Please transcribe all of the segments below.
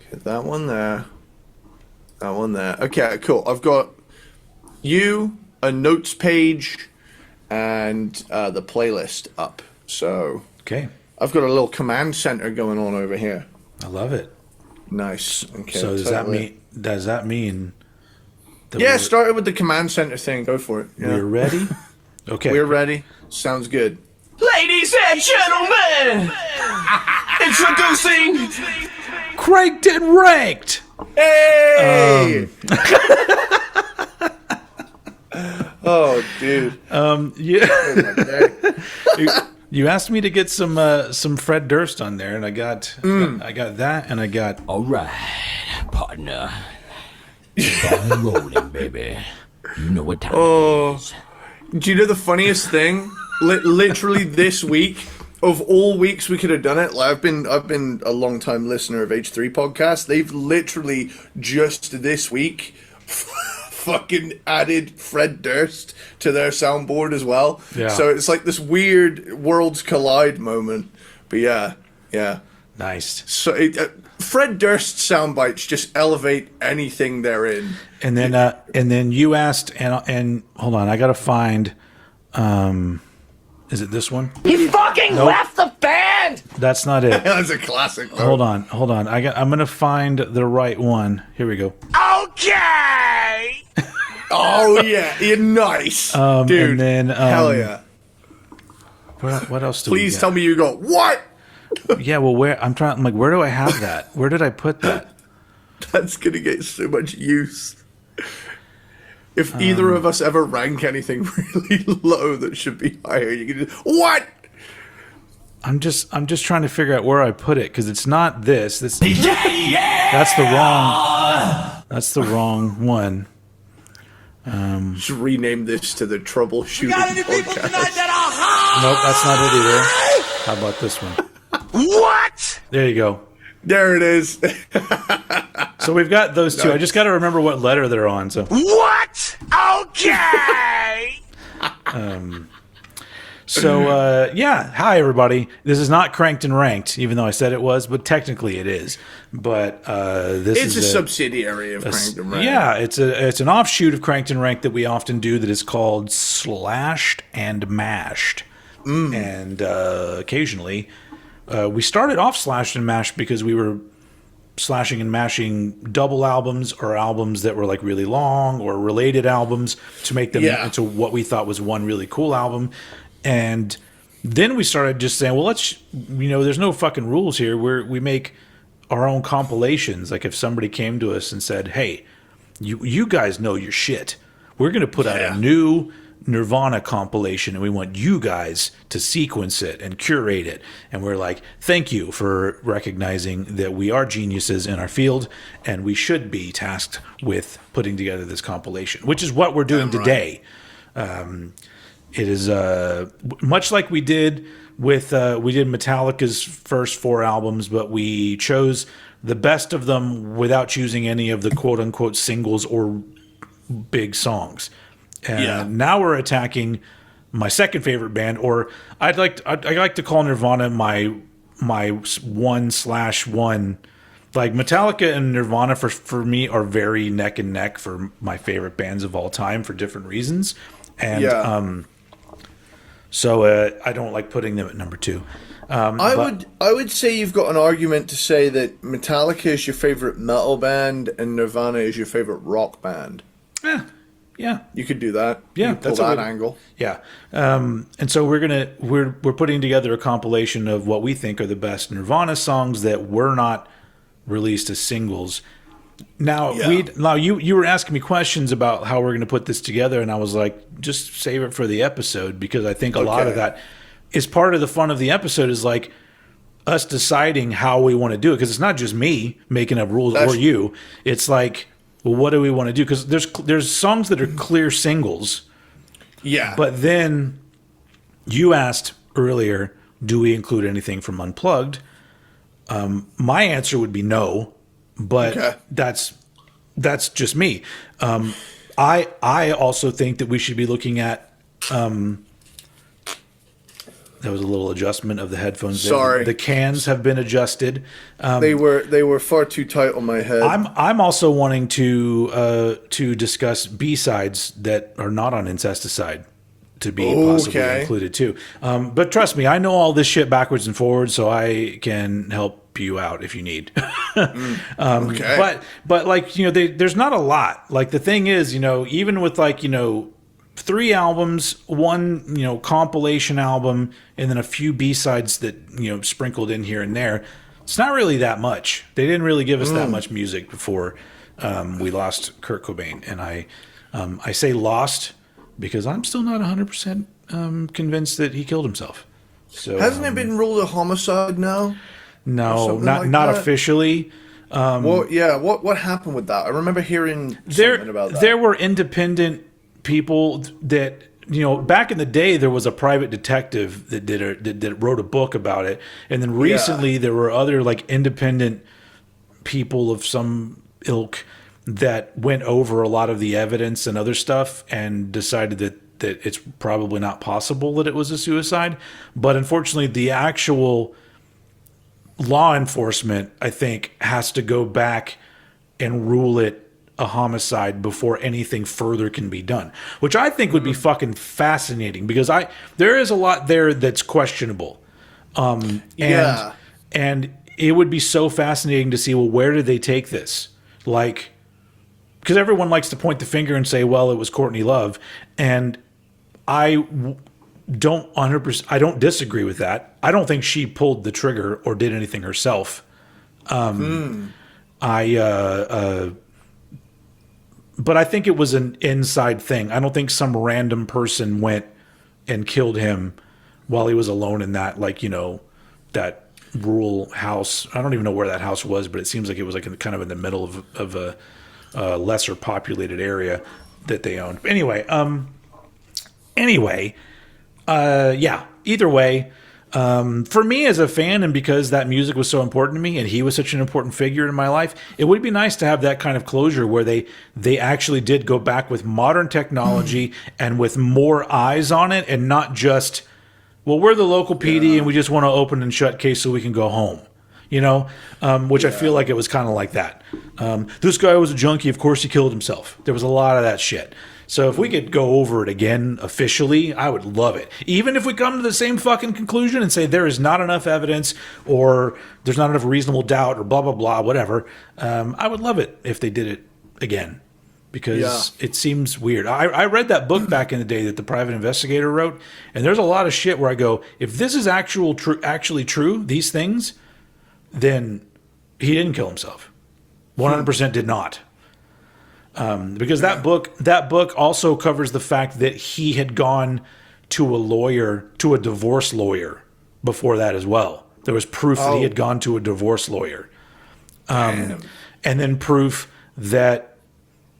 Get that one there. That one there. Okay, cool. I've got you, a notes page, and the playlist up. So Okay. I've got a little command center going on over here. I love it. Nice. Okay. So does that mean that Yeah, started with the command center thing. Go for it. Yeah. we're ready? Okay. We're ready. Sounds good. Ladies and gentlemen, introducing Cranked and ranked. Hey! Oh, dude. Yeah. Oh, my day. You asked me to get some Fred Durst on there, and I got that, and I got all right, partner. Ball rolling, baby. You know what time it is. Do you know the funniest thing? Literally this week, of all weeks we could have done it. Like I've been a long time listener of H3 podcast. They've literally just this week fucking added Fred Durst to their soundboard as well. Yeah. So it's like this weird worlds collide moment. But yeah. nice. So Fred Durst sound bites just elevate anything they're in. And then you asked, and hold on, I gotta find. Is it this one? He fucking left the band. That's not it. That's a classic. Though. Hold on. I'm gonna find the right one. Here we go. Okay. Oh yeah, you're nice, dude. And then hell yeah. What else do Please we got? tell me you go what? Yeah, well, I'm like, where do I have that? Where did I put that? That's gonna get so much use. If either of us ever rank anything really low that should be higher, you can just what? I'm just trying to figure out where I put it because it's not this. That's the wrong one. Just rename this to the troubleshooting podcast. Nope, that's not it either. How about this one? What? There you go. There it is. So we've got those two. I just got to remember what letter they're on. So What? Okay. yeah. Hi everybody. This is not Cranked and Ranked, even though I said it was, but technically it is. But It's a subsidiary of Cranked and Ranked. Yeah, it's an offshoot of Cranked and Ranked that we often do that is called Slashed and Mashed. And occasionally we started off Slashed and Mashed because we were slashing and mashing double albums or albums that were like really long or related albums to make them into what we thought was one really cool album. And then we started just saying, well, there's no fucking rules here. We make our own compilations. Like if somebody came to us and said, hey, you guys know your shit. We're going to put out a new Nirvana compilation and we want you guys to sequence it and curate it. And we're like, thank you for recognizing that we are geniuses in our field and we should be tasked with putting together this compilation, which is what we're doing today. It is much like we did with we did Metallica's first 4 albums, but we chose the best of them without choosing any of the quote unquote singles or big songs. And now we're attacking my second favorite band, or I like to call Nirvana my 1/1. Like Metallica and Nirvana for me are very neck and neck for my favorite bands of all time for different reasons. And so I don't like putting them at number 2. I would say you've got an argument to say that Metallica is your favorite metal band and Nirvana is your favorite rock band. Yeah, you could do that. Yeah, pull that angle. Yeah, and so we're putting together a compilation of what we think are the best Nirvana songs that were not released as singles. Now you were asking me questions about how we're going to put this together, and I was like, just save it for the episode because I think a lot of that is part of the fun of the episode is like us deciding how we want to do it because it's not just me making up rules or you. It's like, well, what do we want to do? Because there's songs that are clear singles. Yeah. But then you asked earlier, do we include anything from Unplugged? My answer would be no, but that's just me. I also think that we should be looking at That was a little adjustment of the headphones. Sorry. The cans have been adjusted. They were far too tight on my head. I'm also wanting to discuss B-sides that are not on Incesticide to be possibly included too. But trust me, I know all this shit backwards and forwards, so I can help you out if you need. Okay. But like, you know, there's not a lot. Like the thing is, you know, even with like, you know, 3 albums, 1, you know, compilation album, and then a few B-sides that, you know, sprinkled in here and there, it's not really that much. They didn't really give us that much music before we lost Kurt Cobain. And I say lost because I'm still not 100% convinced that he killed himself. So hasn't it been ruled a homicide now? No, not that? officially. What happened with that? I remember hearing something about that. There were independent people that, you know, back in the day there was a private detective that wrote a book about it, and then recently there were other like independent people of some ilk that went over a lot of the evidence and other stuff and decided that it's probably not possible that it was a suicide. But unfortunately, the actual law enforcement, I think, has to go back and rule it a homicide before anything further can be done, which I think would be fucking fascinating, because there is a lot there that's questionable. And it would be so fascinating to see, well, where did they take this? Like, because everyone likes to point the finger and say, well, it was Courtney Love. And I don't 100%, I don't disagree with that. I don't think she pulled the trigger or did anything herself. But I think it was an inside thing. I don't think some random person went and killed him while he was alone in that, like, you know, that rural house. I don't even know where that house was, but it seems like it was like kind of in the middle of a lesser populated area that they owned. Anyway, either way, for me as a fan, and because that music was so important to me and he was such an important figure in my life, it would be nice to have that kind of closure where they actually did go back with modern technology and with more eyes on it, and not just, well, we're the local PD and we just want to open and shut case so we can go home. You know, which I feel like it was kind of like that. This guy was a junkie. Of course he killed himself. There was a lot of that shit. So if we could go over it again officially, I would love it. Even if we come to the same fucking conclusion and say there is not enough evidence, or there's not enough reasonable doubt, or blah, blah, blah, whatever, I would love it if they did it again. Because it seems weird. I read that book back in the day that the private investigator wrote, and there's a lot of shit where I go, if this is actually true, these things, then he didn't kill himself. 100% did not. Because that book also covers the fact that he had gone to a divorce lawyer before that as well. There was proof that he had gone to a divorce lawyer. And then proof that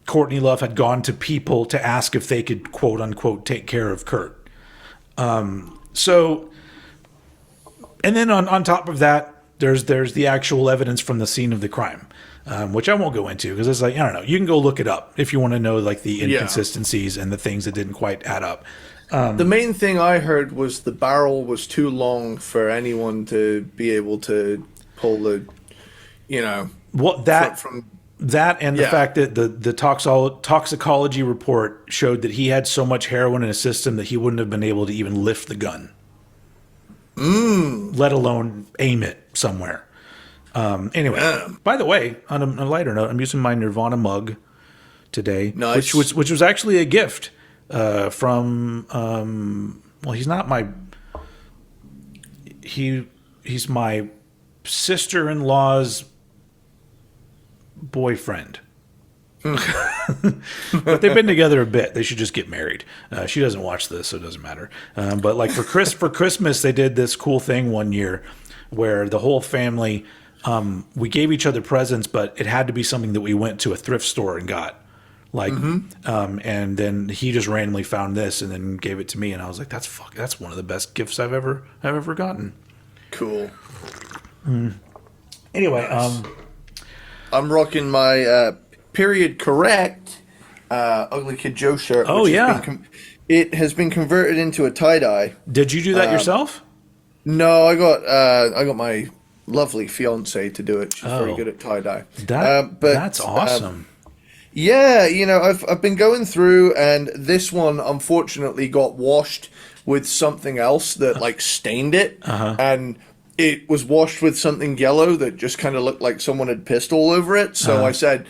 Courtney Love had gone to people to ask if they could, quote unquote, take care of Kurt. So, and then on top of that, there's the actual evidence from the scene of the crime, which I won't go into because it's like, I don't know. You can go look it up if you want to know like the inconsistencies and the things that didn't quite add up. The main thing I heard was the barrel was too long for anyone to be able to pull the, you know, that and the fact that the toxicology report showed that he had so much heroin in his system that he wouldn't have been able to even lift the gun. Let alone aim it somewhere. Anyway, by the way, on a lighter note, I'm using my Nirvana mug today, nice. which was actually a gift from. Well, he's not my. He's my sister-in-law's boyfriend. But they've been together a bit. They should just get married. She doesn't watch this, so it doesn't matter. But like for Christmas, they did this cool thing one year where the whole family, we gave each other presents, but it had to be something that we went to a thrift store and got. Like, and then he just randomly found this and then gave it to me, and I was like, that's one of the best gifts I've ever gotten. Cool. Anyway, nice. I'm rocking my period correct Ugly Kid Joe shirt. Oh, yeah. It has been converted into a tie-dye. Did you do that yourself? No, I got my lovely fiance to do it. She's very good at tie dye. That's awesome. Yeah, I've been going through, and this one unfortunately got washed with something else that like stained it, and it was washed with something yellow that just kind of looked like someone had pissed all over it. So I said,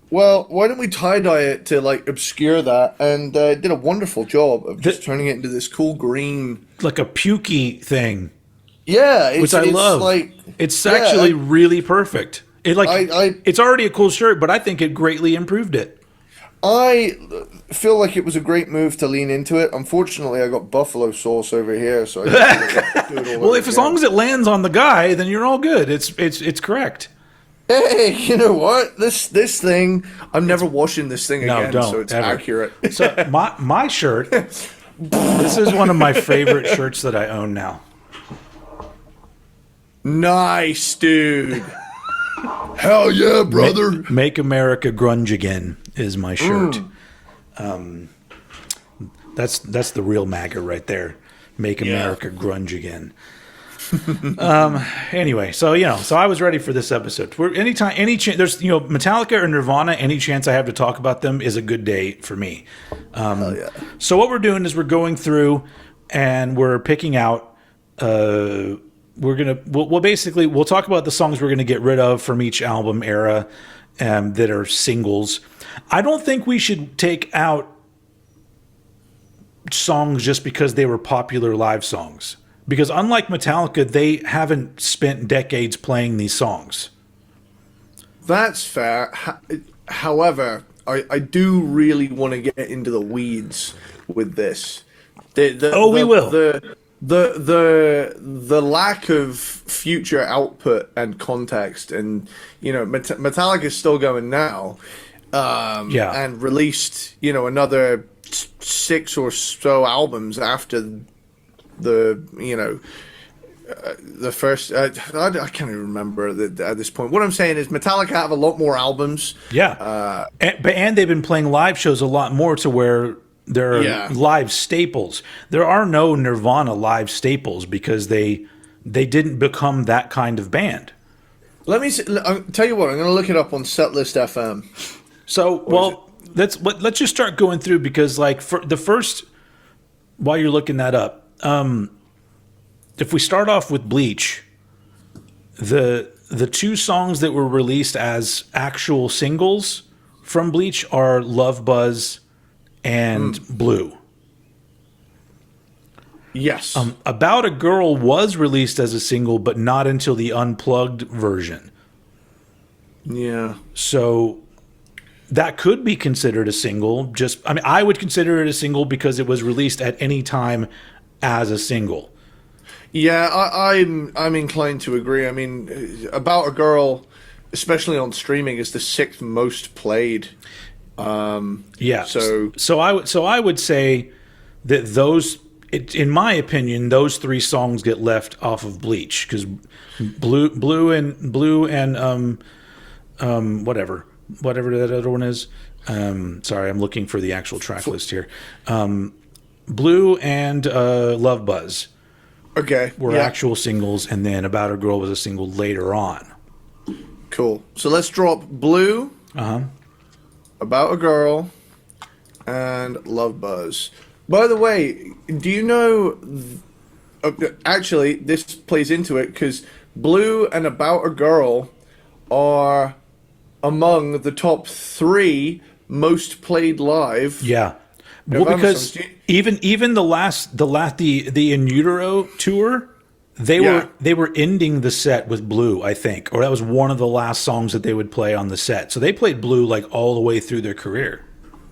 well, why don't we tie dye it to like obscure that? And did a wonderful job of just turning it into this cool green, like a pukey thing. Yeah, which I love. Like, it's actually really perfect. It's already a cool shirt, but I think it greatly improved it. I feel like it was a great move to lean into it. Unfortunately, I got buffalo sauce over here, so I got to do it all well, over as long as it lands on the guy, then you're all good. It's correct. Hey, you know what? This thing, I'm never washing this thing again, so it's ever. Accurate. So my shirt, this is one of my favorite shirts that I own now. Nice, dude. Hell yeah, brother. Make America Grunge Again is my shirt. That's the real MAGA right there. Make America Grunge Again. Anyway, so I was ready for this episode. There's Metallica or Nirvana, any chance I have to talk about them is a good day for me. Hell yeah. So what we're doing is we're going through and we're picking out we'll talk about the songs we're gonna get rid of from each album era that are singles. I don't think we should take out songs just because they were popular live songs. Because unlike Metallica, they haven't spent decades playing these songs. That's fair. However, I do really want to get into the weeds with this. We will. The lack of future output and context, and Metallica's still going now, and released another 6 or so albums after the first. I can't even remember at this point. What I'm saying is Metallica have a lot more albums. And they've been playing live shows a lot more to where there are live staples. There are no Nirvana live staples because they didn't become that kind of band. Let me I'll tell you what. I'm going to look it up on Setlist FM. So, let's just start going through because, like, for the first, while you're looking that up, if we start off with Bleach, the 2 songs that were released as actual singles from Bleach are Love Buzz and Blue. Yes. About a Girl was released as a single, but not until the unplugged version. Yeah. So that could be considered a single. I would consider it a single because it was released at any time as a single. Yeah, I'm inclined to agree. I mean, About a Girl, especially on streaming, is the 6th most played. So I would say that in my opinion, those 3 songs get left off of Bleach because Blue and whatever that other one is. Sorry, I'm looking for the actual track list here. Blue and Love Buzz were actual singles, and then About a Girl was a single later on. Cool. So let's drop Blue, About a Girl, and Love Buzz. By the way, do you know... actually, this plays into it, because Blue and About a Girl are among the top 3 most played live. Yeah. Well, because even the In Utero tour, they were ending the set with Blue, I think, or that was one of the last songs that they would play on the set. So they played Blue like all the way through their career.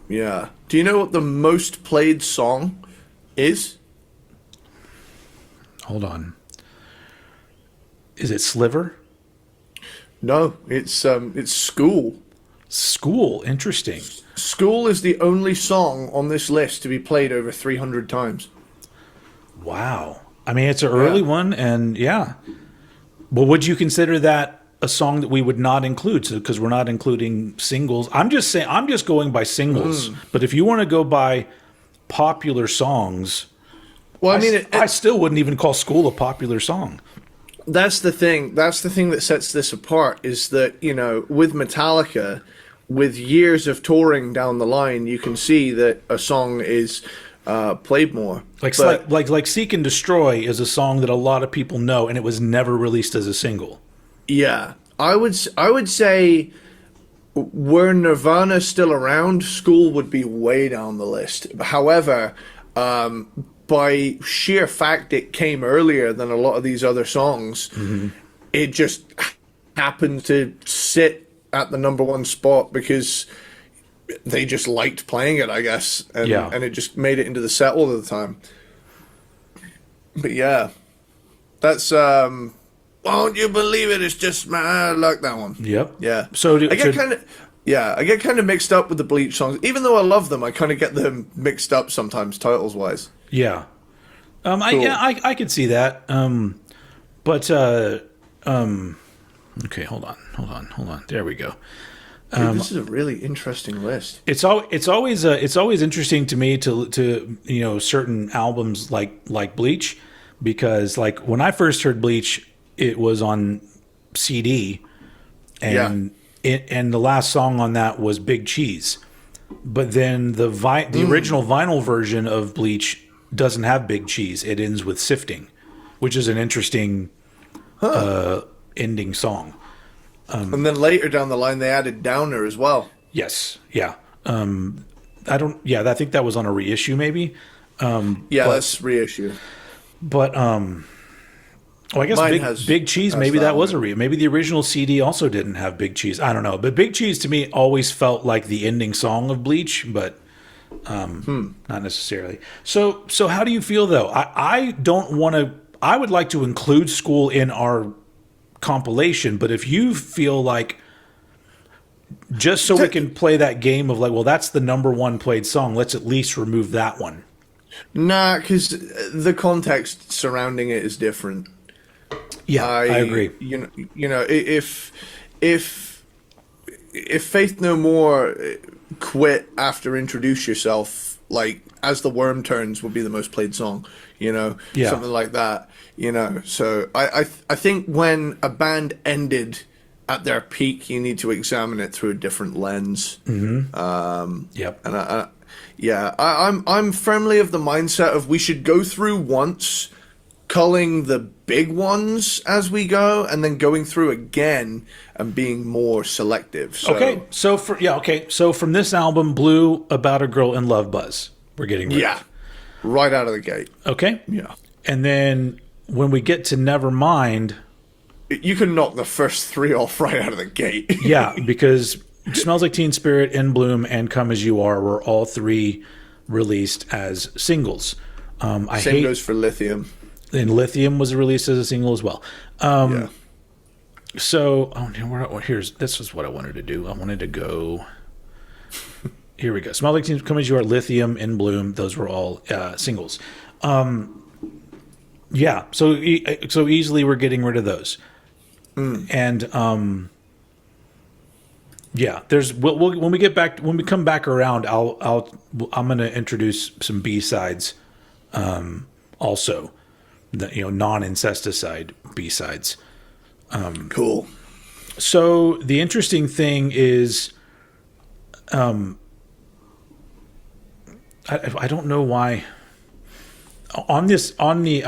Yeah. Do you know what the most played song is? Hold on. Is it Sliver? No, it's School. School, interesting. School is the only song on this list to be played over 300 times. Wow. I mean, it's an early one, and Well, would you consider that a song that we would not include? So, because we're not including singles. I'm just going by singles. But if you want to go by popular songs, Well, I mean, I still wouldn't even call School a popular song. that's the thing. That's the thing that sets this apart is that, you know, with Metallica, with years of touring down the line, you can see that a song is played more. Like Seek and Destroy is a song that a lot of people know, and it was never released as a single. Yeah, I would say were Nirvana still around, School would be way down the list. However, by sheer fact it came earlier than a lot of these other songs, it just happened to sit at the number one spot because they just liked playing it, I guess, and it just made it into the set all the time. But yeah, that's won't you believe it? It's just my luck. That one. Yep. Yeah. I get kind of mixed up with the Bleach songs, even though I love them. I kind of get them mixed up sometimes, titles wise. Yeah. Cool. I could see that. Okay, hold on. There we go. Dude, this is a really interesting list. It's always interesting to me to you know certain albums like Bleach, because like when I first heard Bleach, it was on CD, and and the last song on that was Big Cheese, but then the original vinyl version of Bleach doesn't have Big Cheese. It ends with Sifting, which is an interesting ending song. And then later down the line, they added Downer as well. Yes, yeah. I think that was on a reissue, maybe. That's reissue. But I guess Big Cheese. Maybe that was maybe the original CD also didn't have Big Cheese. I don't know, but Big Cheese to me always felt like the ending song of Bleach, but not necessarily. So how do you feel though? I don't want to. I would like to include School in our compilation, but if you feel like just so we can play that game of like, well, that's the number one played song, let's at least remove that one. Nah, because the context surrounding it is different. Yeah, I agree. You know, if Faith No More quit after Introduce Yourself, like As the Worm Turns would be the most played song, you know, something like that, you know. So I think when a band ended at their peak, you need to examine it through a different lens. Yep. And I'm firmly of the mindset of we should go through once, culling the big ones as we go, and then going through again and being more selective. So, So from this album, Blue, About a Girl, and Love Buzz, we're getting rid of. Right out of the gate. Okay. Yeah. And then when we get to Nevermind, you can knock the first three off right out of the gate. Yeah, because Smells Like Teen Spirit, In Bloom, and Come As You Are were all three released as singles. Same goes for Lithium. And Lithium was released as a single as well. So, this is what I wanted to do. I wanted to go. Here we go. Smell Like Teen, Come As You Are, Lithium, In Bloom. Those were all singles. So easily we're getting rid of those. And there's when we come back around, I'm going to introduce some B-sides, also, non-Incesticide B-sides. Cool. So the interesting thing is, I don't know why. I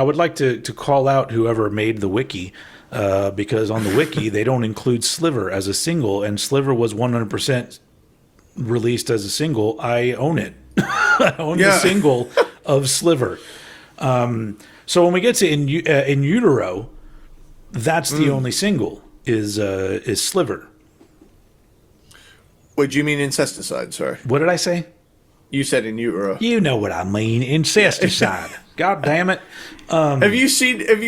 would like to call out whoever made the wiki, because on the wiki they don't include Sliver as a single, and Sliver was 100% released as a single. I own it. I own the single of Sliver. So when we get to In Utero, that's the only single is Sliver. Wait, do you mean Incesticide? Sorry. What did I say? You said In Utero. You know what I mean. Incesticide. God damn it. Have you seen that?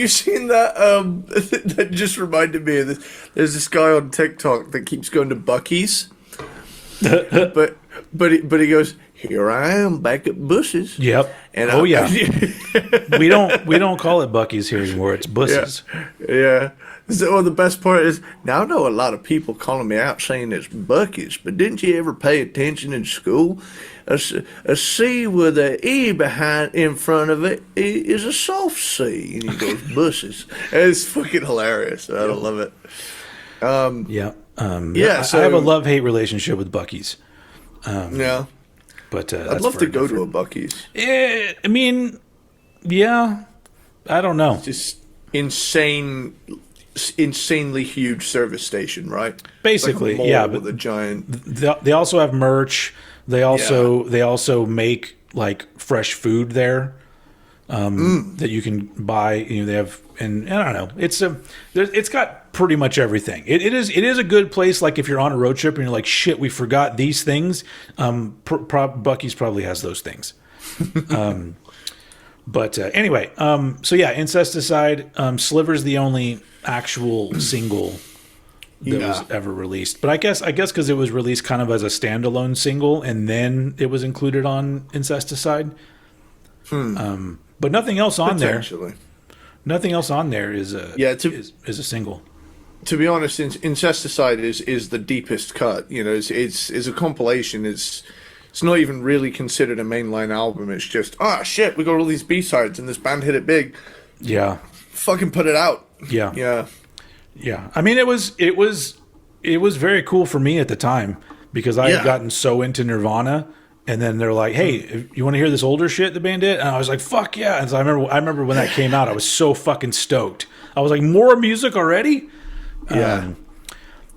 That just reminded me of this. There's this guy on TikTok that keeps going to Buc-ee's, but he goes, here I am back at Bush's. Yep. And yeah. we don't call it Bucky's here anymore. It's Bush's. Yeah. So the best part is now I know a lot of people calling me out saying it's Bucky's, but didn't you ever pay attention in school? A C with a E behind in front of it is a soft C, and he goes Bush's. It's fucking hilarious. I love it. Yeah. So I have a love-hate relationship with Bucky's. Yeah. But I'd love to go to a Bucky's. I mean, yeah. I don't know. Just insanely huge service station, right? Basically, like yeah. But with a giant. They also have merch. They also make like fresh food there that you can buy. You know, they have, and I don't know. It's got pretty much everything. It is a good place. Like if you're on a road trip and you're like, shit, we forgot these things. Bucky's probably has those things. But anyway, so yeah, Incesticide. Sliver's the only actual single that was ever released. But I guess because it was released kind of as a standalone single, and then it was included on Incesticide. But nothing else on there. Nothing else on there is a single. To be honest, Incesticide is the deepest cut. You know, it's a compilation. It's not even really considered a mainline album. It's just, shit, we got all these B-sides and this band hit it big. Yeah. Fucking put it out. Yeah. Yeah. Yeah. I mean, it was very cool for me at the time because I had gotten so into Nirvana, and then they're like, "Hey, you want to hear this older shit the band did?" And I was like, "Fuck yeah!" And so I remember when that came out, I was so fucking stoked. I was like, "More music already?" Yeah.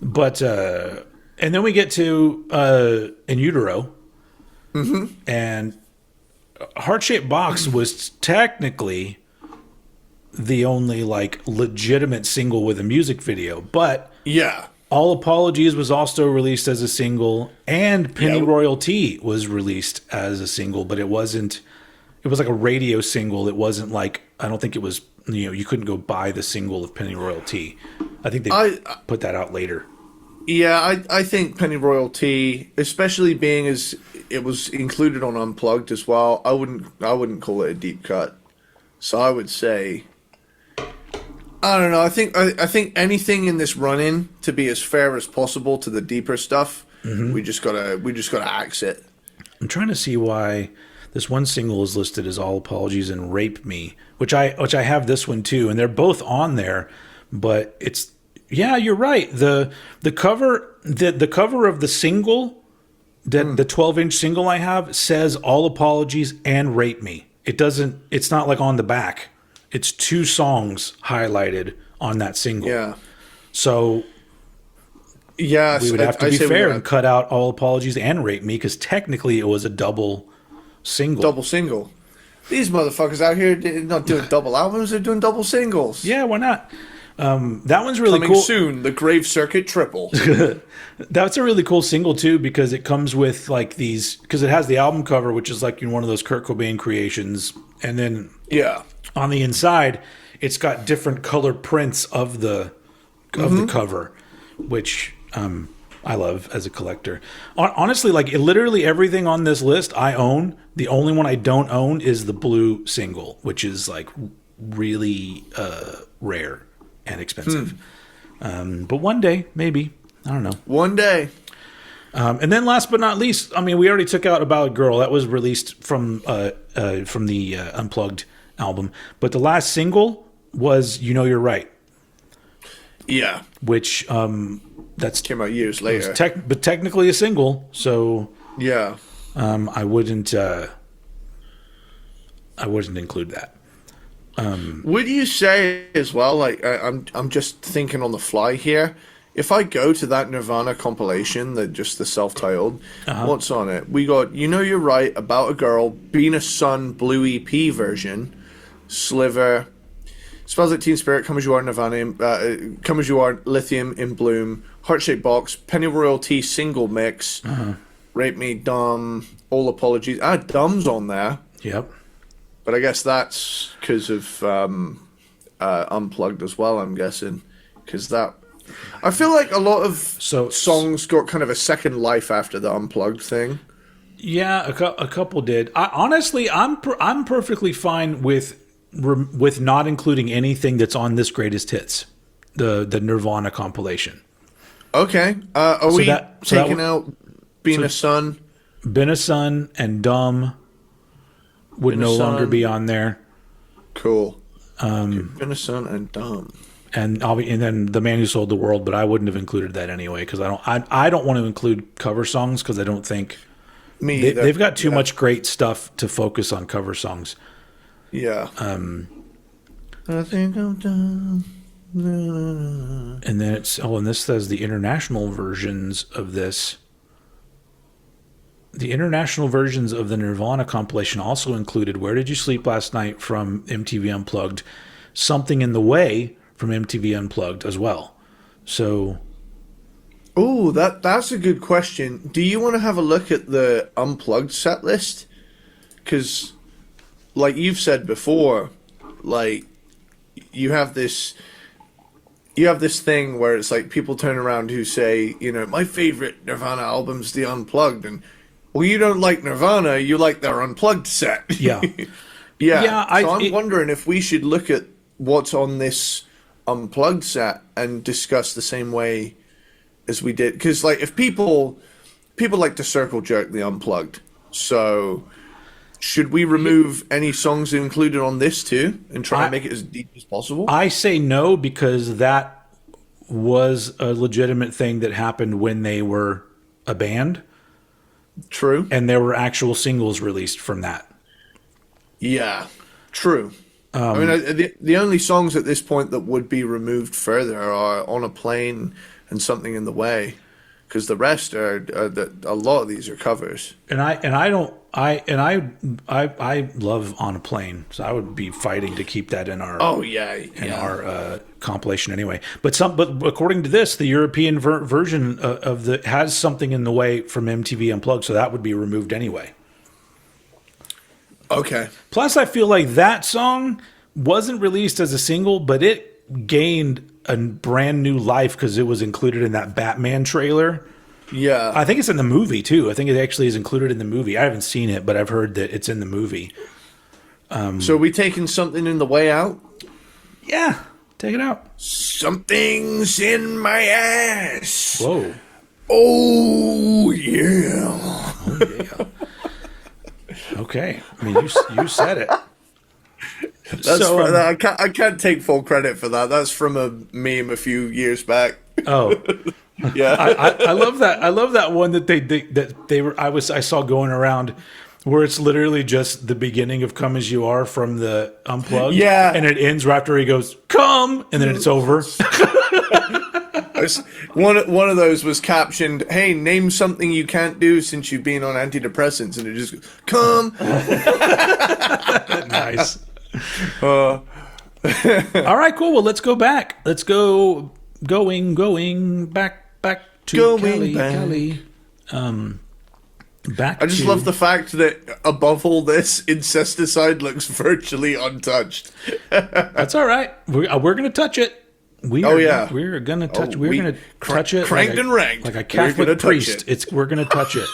But and then we get to In Utero. Mm-hmm. And Heart-Shaped Box was technically the only like legitimate single with a music video, but All Apologies was also released as a single, and Penny Royalty was released as a single, but it was like a radio single. It wasn't like, I don't think it was, you couldn't go buy the single of Penny Royalty. I think they put that out later. Yeah, I think Penny Royalty, especially being as it was included on Unplugged as well, I wouldn't call it a deep cut. So I would say, I don't know. I think anything in this run-in, to be as fair as possible to the deeper stuff, we just gotta axe it. I'm trying to see why this one single is listed as All Apologies and Rape Me, which I have this one too, and they're both on there, but it's. Yeah, you're right. The cover of the single, the 12-inch single I have, says All Apologies and Rape Me. It's not like on the back. It's two songs highlighted on that single. Yeah. So we would have to be fair and cut out All Apologies and Rape Me, because technically it was a double single. Double single. These motherfuckers out here not doing double albums, they're doing double singles. Yeah, why not? That one's really Coming cool. soon, the Grave Circuit triple. That's a really cool single too, because it comes with like these, because it has the album cover, which is like one of those Kurt Cobain creations, and then on the inside, it's got different color prints of the cover, which I love as a collector. Honestly, like literally everything on this list I own. The only one I don't own is the blue single, which is like really rare and expensive. But one day, maybe. I don't know. One day. And then last but not least, I mean, we already took out About a Girl. That was released from the Unplugged album. But the last single was You Know You're Right. Yeah. Which that's came out years later. But technically a single. So yeah. I wouldn't include that. Would you say as well, like I'm just thinking on the fly here, if I go to that Nirvana compilation, the self-titled, what's on it? We got You Know You're Right, About a Girl, Being a Sun, Blue EP version, Sliver, Smells Like Teen Spirit, Come As You Are, Nirvana, Come As You Are, Lithium in Bloom, Heart-Shaped Box, Penny Royalty single mix, Rape Me, Dumb, All Apologies. Dumb's on there. Yep. But I guess that's because of Unplugged as well, I'm guessing. Because that... I feel like a lot of songs got kind of a second life after the Unplugged thing. Yeah, a couple did. Honestly, I'm perfectly fine with not including anything that's on this greatest hits, the Nirvana compilation. Okay. Are So we that- so taking that out Being a Son? Been a Son and Dumb would Been a no longer Son. be on there, Cool. Been a Son and Dumb. and then The Man Who Sold the World. But I wouldn't have included that anyway because I don't want to include cover songs because I don't think Me either. they've got too Yeah. much great stuff to focus on cover songs. Yeah. I think I'm done. And then and this says the international versions of this. The international versions of the Nirvana compilation also included Where Did You Sleep Last Night from MTV Unplugged, Something in the Way from MTV Unplugged as well. So, Oh, that's a good question. Do you want to have a look at the Unplugged set list? Because, like you've said before, like you have this thing where it's like people turn around who say, my favorite Nirvana album's the Unplugged, and well, you don't like Nirvana, you like their Unplugged set. yeah. Yeah. I'm wondering if we should look at what's on this Unplugged set and discuss the same way as we did. Because, like, if people like to circle jerk the Unplugged, so should we remove any songs included on this too and try and make it as deep as possible? I say no because that was a legitimate thing that happened when they were a band. True. And there were actual singles released from that. Yeah, true. I mean, the only songs at this point that would be removed further are On a Plane and Something in the Way, because the rest are a lot of these are covers. And I love On a Plane, so I would be fighting to keep that in our our compilation anyway. But according to this, the European version of the has Something in the Way from MTV Unplugged, so that would be removed anyway. Okay. Plus, I feel like that song wasn't released as a single, but it gained a brand new life because it was included in that Batman trailer. Yeah. I think it's in the movie, too. I think it actually is included in the movie. I haven't seen it, but I've heard that it's in the movie. So are we taking Something in the Way out? Yeah, take it out. Something's in my ass. Whoa. Oh, yeah. Oh, yeah. Okay. I mean, you said it. I can't take full credit for that. That's from a meme a few years back. Oh. Yeah. I love that. I love that one that I saw going around where it's literally just the beginning of Come As You Are from the Unplugged. Yeah. And it ends right after he goes, come, and then it's over. One of those was captioned, "Hey, name something you can't do since you've been on antidepressants," and it just goes, "Come." Nice. All right, cool. Well, let's go back. Let's go going back to Kelly. Back. I just love the fact that above all this, Incesticide looks virtually untouched. That's all right. We're gonna touch it. We're gonna touch. We're gonna touch it. Cranked and ranked like a Catholic priest. We're gonna touch it.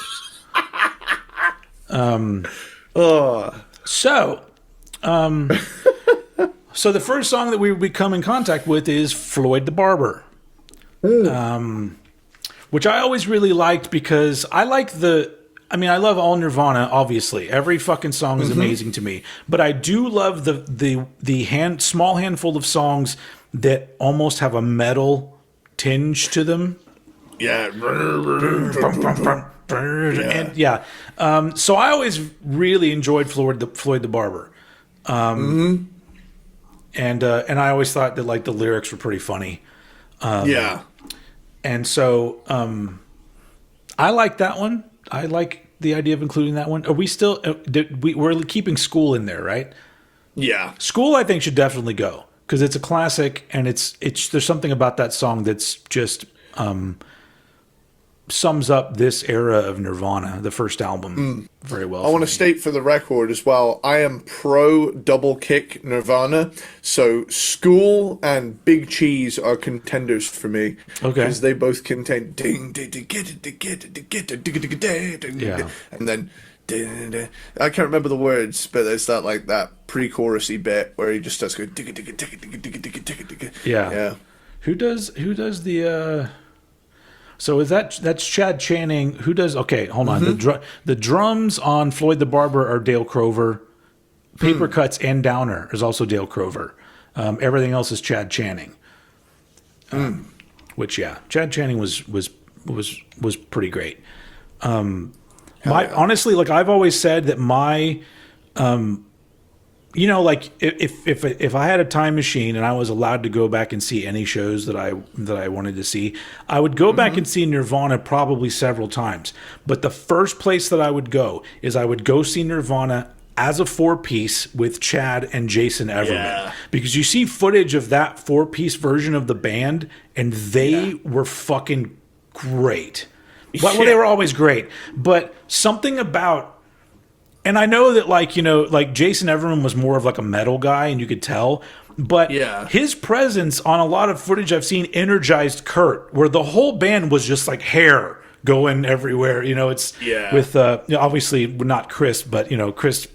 So the first song that we would come in contact with is Floyd the Barber, which I always really liked because I love all Nirvana. Obviously, every fucking song is amazing to me, but I do love the small handful of songs that almost have a metal tinge to them. Yeah. So I always really enjoyed Floyd the Barber. And I always thought that like the lyrics were pretty funny. And so I like that one. I like the idea of including that one. Are we still we're keeping School in there, right? Yeah. School I think should definitely go because it's a classic and it's there's something about that song that's just sums up this era of Nirvana, the first album, very well. I want to state for the record as well, I am pro double kick Nirvana, so School and Big Cheese are contenders for me. Okay. Because they both contain ding, Yeah. and then I can't remember the words, but there's that pre-chorusy bit where he just starts going Yeah. Who does the so is that's Chad Channing? Who does? Okay, hold on. The drums on Floyd the Barber are Dale Crover. Paper Cuts and Downer is also Dale Crover. Everything else is Chad Channing. Which Chad Channing was pretty great. Honestly, like I've always said that my like if I had a time machine and I was allowed to go back and see any shows that I wanted to see, I would go back and see Nirvana probably several times. But the first place that I would go is I would go see Nirvana as a 4-piece with Chad and Jason Everman, because you see footage of that 4-piece version of the band, and they were fucking great. Well, they were always great, but something about. And I know that, like Jason Everman was more of like a metal guy, and you could tell. But his presence on a lot of footage I've seen energized Kurt, where the whole band was just like hair going everywhere. It's with obviously not Chris, but Chris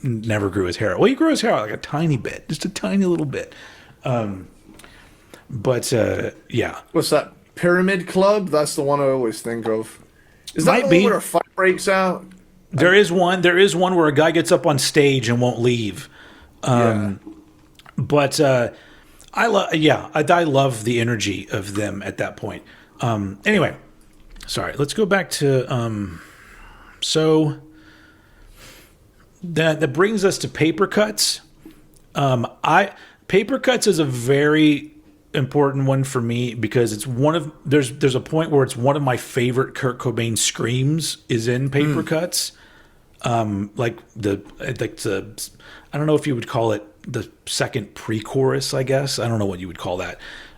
never grew his hair. Well, he grew his hair out like a tiny bit, just a tiny little bit. What's that? Pyramid Club? That's the one I always think of. Is that the one where a fight breaks out? There is one where a guy gets up on stage and won't leave. But I love the energy of them at that point. Anyway, sorry. Let's go back to so that brings us to Paper Cuts. Paper Cuts is a very important one for me because it's there's a point where it's one of my favorite Kurt Cobain screams is in Paper Cuts. I don't know if you would call it the second pre-chorus, I guess. I don't know what you would call that.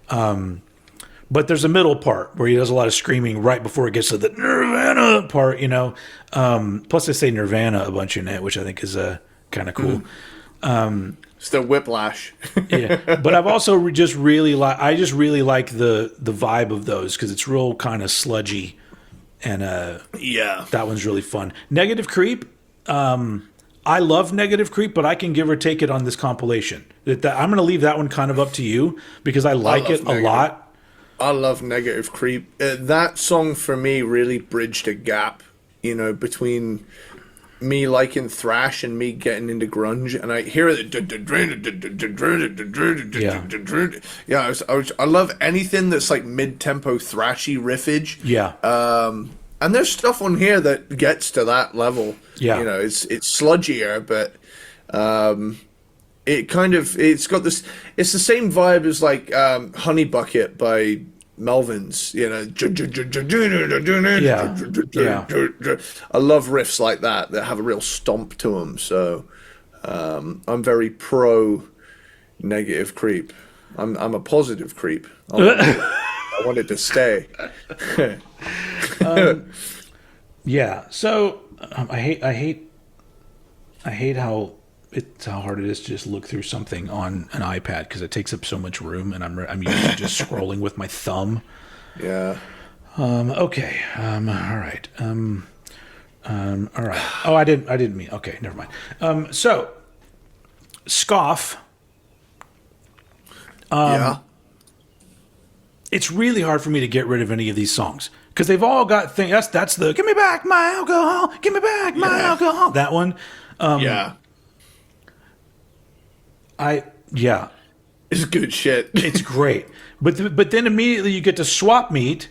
But there's a middle part where he does a lot of screaming right before it gets to the Nirvana part, Plus they say Nirvana a bunch in it, which I think is kind of cool. Still whiplash. But I've also just really like the vibe of those because it's real kind of sludgy, and that one's really fun. Negative Creep, I love Negative Creep, but I can give or take it on this compilation. I'm going to leave that one kind of up to you because I like it a lot. I love Negative Creep. That song for me really bridged a gap, between me liking thrash and me getting into grunge, and I hear it. I love anything that's like mid-tempo thrashy riffage. And there's stuff on here that gets to that level. It's sludgier, but it's got this. It's the same vibe as like Honey Bucket by Melvins, I love riffs like that have a real stomp to them. So I'm very pro Negative Creep. I'm a positive creep. I want it to stay. So I hate how hard it is to just look through something on an iPad because it takes up so much room, and I'm used to just scrolling with my thumb. Yeah. Okay. All right. All right. Oh, I didn't mean. Okay, never mind. So, Scoff. It's really hard for me to get rid of any of these songs because they've all got things. That's the "Give me back my alcohol, give me back my alcohol." That one. It's good shit. It's great. But then immediately you get to Swap Meet,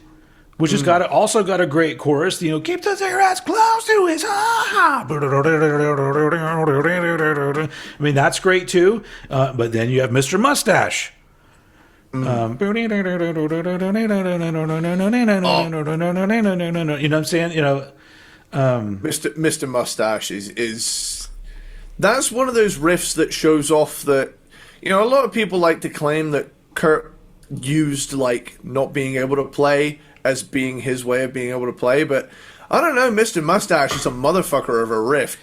which has also got a great chorus. Keep the cigarettes close to his heart. I mean, that's great too. But then you have Mr. Mustache. You know what I'm saying? Mr. Mustache is that's one of those riffs that shows off that a lot of people like to claim that Kurt used like not being able to play as being his way of being able to play, but I don't know, Mr. Mustache is a motherfucker of a riff.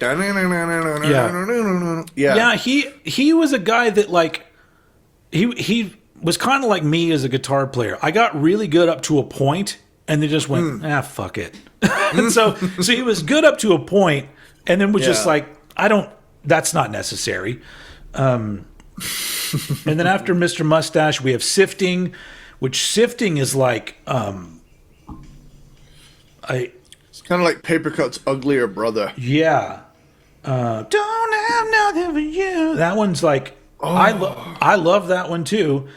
Yeah, he was a guy that like he was kind of like me as a guitar player. I got really good up to a point and then just went, fuck it. And so he was good up to a point and then was just like, that's not necessary. And then after Mr. Mustache, we have Sifting, which Sifting is like, it's kind of like Papercut's uglier brother. Yeah. Don't have nothing for you. That one's like, I love that one too.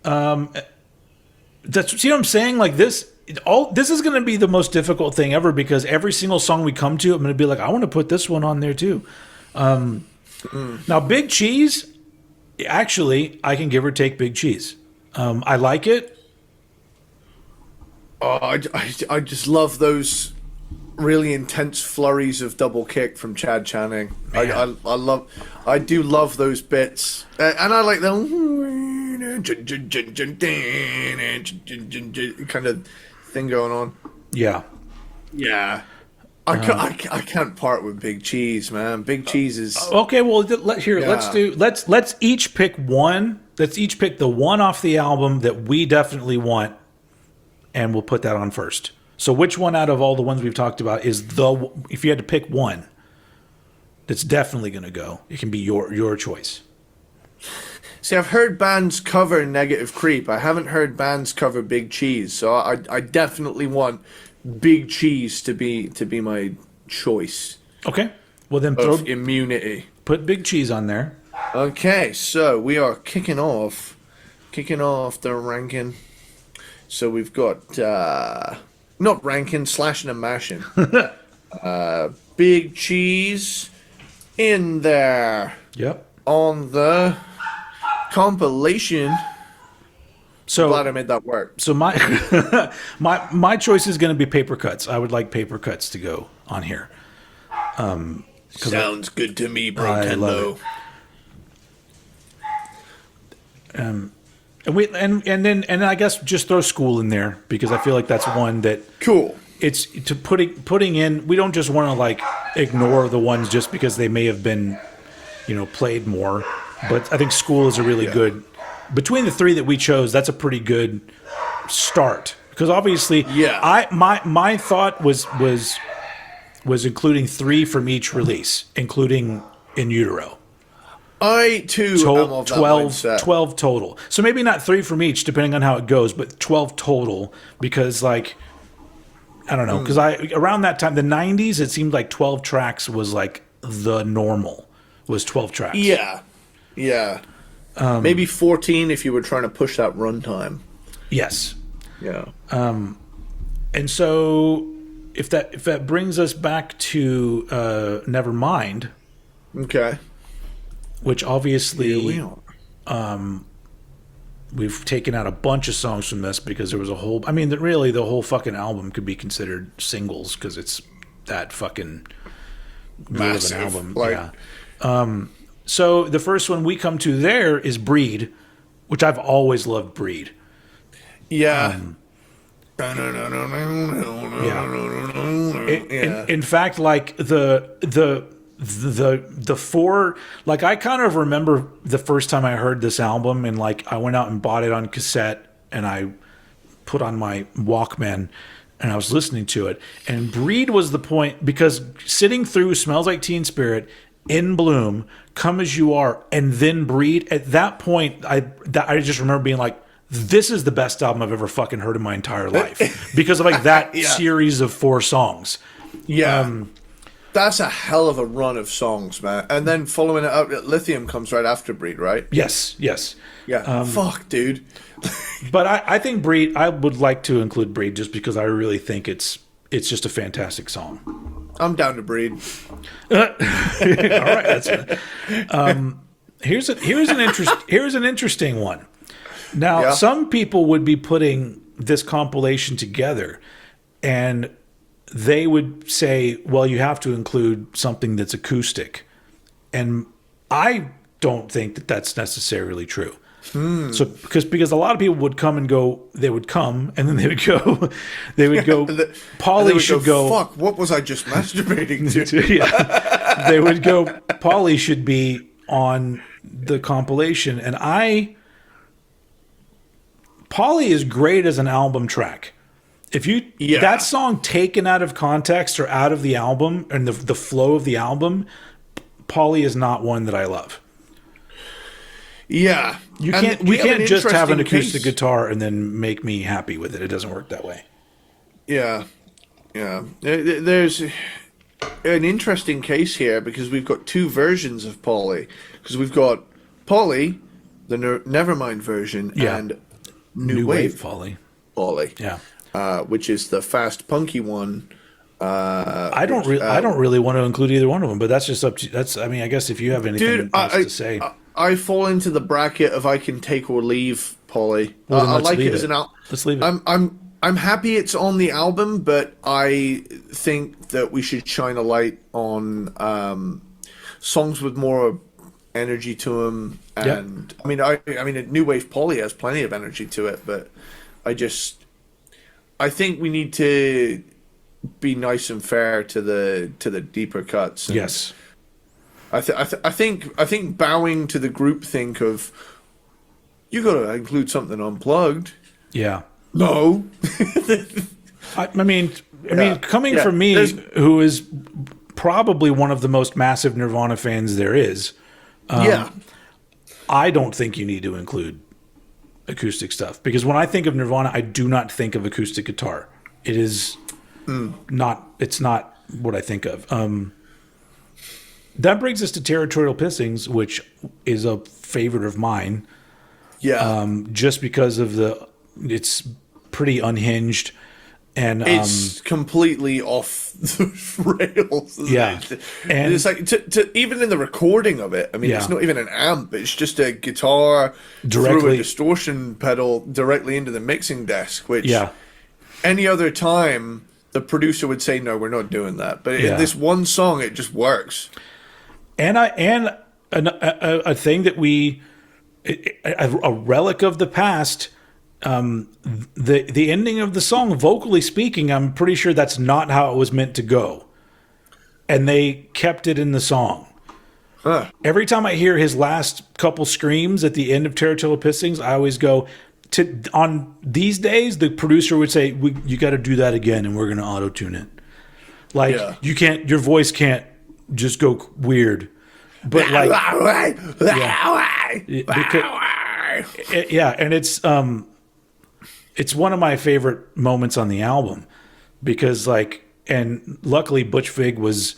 See what I'm saying? Like this is going to be the most difficult thing ever because every single song we come to, I'm going to be like, I want to put this one on there too. Now, Big Cheese, actually, I can give or take Big Cheese. I like it. Oh, I just love those really intense flurries of double kick from Chad Channing. I do love those bits, and I like the kind of thing going on. Yeah. I can't part with Big Cheese, man. Big Cheese is okay. Well, let's each pick one. Let's each pick the one off the album that we definitely want, and we'll put that on first. So, which one out of all the ones we've talked about is if you had to pick one that's definitely going to go? It can be your choice. See, I've heard bands cover Negative Creep. I haven't heard bands cover Big Cheese, so I definitely want Big Cheese to be my choice. Okay. Well, then of immunity. Put Big Cheese on there. Okay, so we are kicking off the ranking. So we've got not ranking, slashing and mashing. Big Cheese in there. Yep. On the compilation. So glad I made that work. So my my choice is going to be Paper Cuts. I would like Paper Cuts to go on here. Sounds good to me, Brotendo. And then I guess just throw School in there because I feel like that's one that cool. It's to putting in. We don't just want to like ignore the ones just because they may have been, played more. But I think School is a really good. Between the three that we chose, that's a pretty good start because obviously, my thought was including 3 from each release, including In Utero. I too am of that mindset. 12 total. So maybe not 3 from each, depending on how it goes, but 12 total because like I don't know because around that time, the 90s, it seemed like 12 tracks was like the normal was 12 tracks. Yeah. Maybe 14 if you were trying to push that runtime. Yes. Yeah. And so if that brings us back to Nevermind. Okay. Which obviously here we are. We've taken out a bunch of songs from this because there was a whole. I mean, really, the whole fucking album could be considered singles because it's that fucking massive album. Yeah. So the first one we come to there is Breed, which I've always loved. Breed. Yeah. In fact, like the 4, like I kind of remember the first time I heard this album and like I went out and bought it on cassette and I put on my Walkman and I was listening to it, and Breed was the point because sitting through Smells Like Teen Spirit, In Bloom, Come As You Are, and then Breed, at that point I just remember being like, this is the best album I've ever fucking heard in my entire life because of like that series of 4 songs. That's a hell of a run of songs, man. And then following it up, Lithium comes right after Breed, right? Yes. Yeah. Fuck, dude. But I think Breed, I would like to include Breed just because I really think it's just a fantastic song. I'm down to Breed. All right. Here's an interesting one. Now, some people would be putting this compilation together and they would say, well, you have to include something that's acoustic. And I don't think that that's necessarily true. So because a lot of people would come and go, they would come and then they would go, Pauly should go. Fuck! What was I just masturbating to? Yeah, they would go. Pauly should be on the compilation, and Pauly is great as an album track. If you that song taken out of context or out of the album and the flow of the album, Pauly is not one that I love. Yeah, we can't just have an acoustic guitar and then make me happy with it. It doesn't work that way. Yeah. There's an interesting case here because we've got two versions of Pauly. Because we've got Pauly, the Nevermind version, and New Wave Pauly. Yeah, which is the fast punky one. I don't really want to include either one of them, but that's just up to. I mean, I guess if you have anything else to say. I fall into the bracket of I can take or leave Pauly. I like it as an album. Let's leave it. I'm happy it's on the album, but I think that we should shine a light on songs with more energy to them. And I mean, New Wave Pauly has plenty of energy to it, but I think we need to be nice and fair to the deeper cuts. And yes. I think bowing to the groupthink of you got to include something unplugged. Yeah. No. I mean, coming from me, who is probably one of the most massive Nirvana fans there is, I don't think you need to include acoustic stuff because when I think of Nirvana, I do not think of acoustic guitar. It is not. It's not what I think of. That brings us to Territorial Pissings, which is a favorite of mine. Yeah. Just because of it's pretty unhinged and it's completely off the rails. Yeah. And it's like to even in the recording of it, I mean, it's not even an amp, it's just a guitar through a distortion pedal directly into the mixing desk, which any other time the producer would say, no, we're not doing that. But in this one song, it just works. And a thing that a relic of the past, the ending of the song, vocally speaking, I'm pretty sure that's not how it was meant to go. And they kept it in the song. Huh. Every time I hear his last couple screams at the end of Territorial Pissings, I always go, on these days, the producer would say, you got to do that again and we're going to auto-tune it. Like, your voice can't just go weird. But and it's one of my favorite moments on the album because and luckily Butch Vig was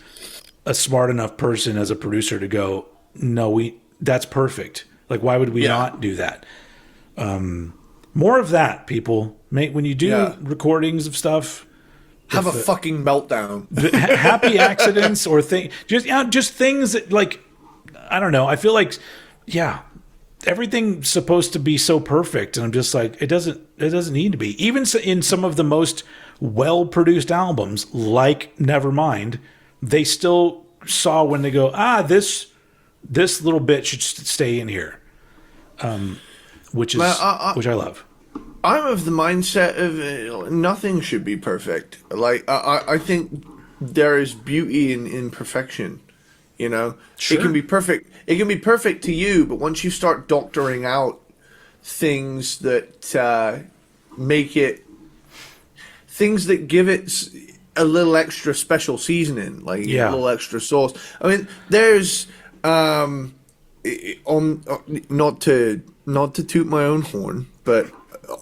a smart enough person as a producer to go, no, that's perfect. Like, why would we not do that? More of that, people. When you do recordings of stuff, have a fucking meltdown. Happy accidents or just things that, I don't know. I feel like, everything's supposed to be so perfect, and I'm just like, it doesn't need to be. Even in some of the most well-produced albums, like Nevermind, they still saw when they go, this little bit should stay in here, which I love. I'm of the mindset of nothing should be perfect. I think there is beauty in imperfection. You know, It can be perfect. It can be perfect to you, but once you start doctoring out things that make it, things that give it a little extra special seasoning, a little extra sauce. I mean, there's not to toot my own horn, but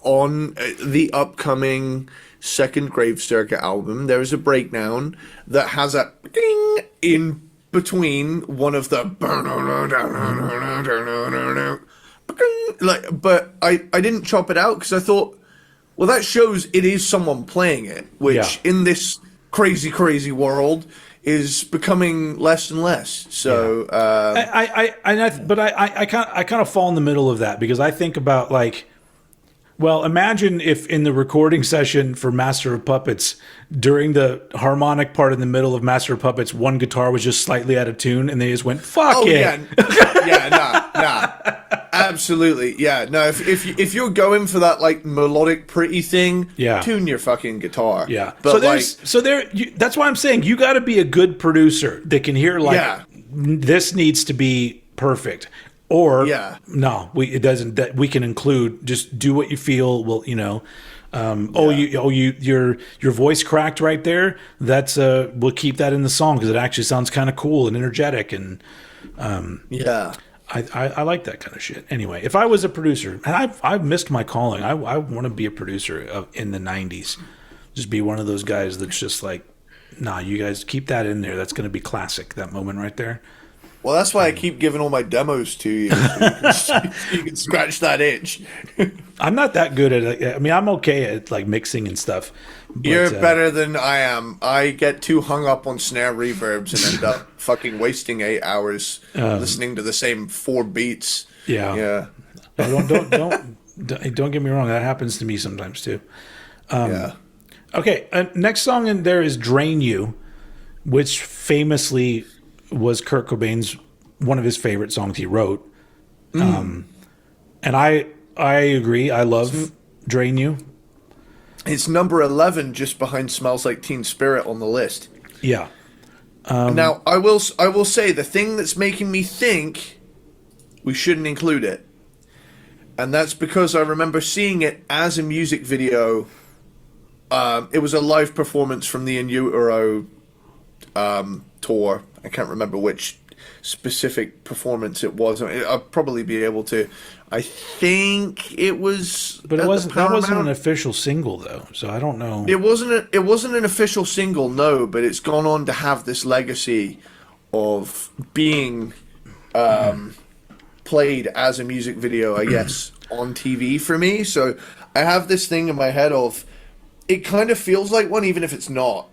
on the upcoming second Grave Circuit album, there's a breakdown that has a ding in between one of the but I didn't chop it out because I thought, well, that shows it is someone playing it, which in this crazy world is becoming less and less. So I kind of fall in the middle of that because I think about well, imagine if in the recording session for Master of Puppets, during the harmonic part in the middle of Master of Puppets, one guitar was just slightly out of tune, and they just went, "Fuck it." Nah. Absolutely, yeah. No, if you're going for that like melodic, pretty thing, Yeah. tune your fucking guitar. Yeah. but That's why I'm saying you got to be a good producer that can hear like Yeah. this needs to be perfect. Or Yeah. no, it doesn't. That we can include. Just do what you feel. Well, your voice cracked right there. That's we'll keep that in the song because it actually sounds kind of cool and energetic, and yeah. I like that kind of shit. Anyway, if I was a producer, and I've missed my calling, I want to be a producer in the '90s. Just be one of those guys that's just like, nah, you guys keep that in there. That's going to be classic. That moment right there. Well, that's why I keep giving all my demos to you. So you can scratch that itch. I'm not that good at it. I mean, I'm okay at like mixing and stuff. But, You're better than I am. I get too hung up on snare reverbs and end up fucking wasting 8 hours listening to the same 4 beats. Yeah. Yeah. Don't get me wrong. That happens to me sometimes too. Yeah. Okay, next song in there is "Drain You," which famously was Kurt Cobain's one of his favorite songs he wrote. And I agree. I love "Drain You." It's number 11, just behind "Smells Like Teen Spirit" on the list. Yeah. Now, I will say the thing that's making me think we shouldn't include it, and that's because I remember seeing it as a music video. It was a live performance from the In Utero tour. I can't remember which specific performance it was. I'll probably be able to. I think it was, But it wasn't. That wasn't an official single though, so I don't know. It wasn't an official single, no. But it's gone on to have this legacy of being played as a music video, I guess, on TV for me. So I have this thing in my head of it kind of feels like one, even if it's not.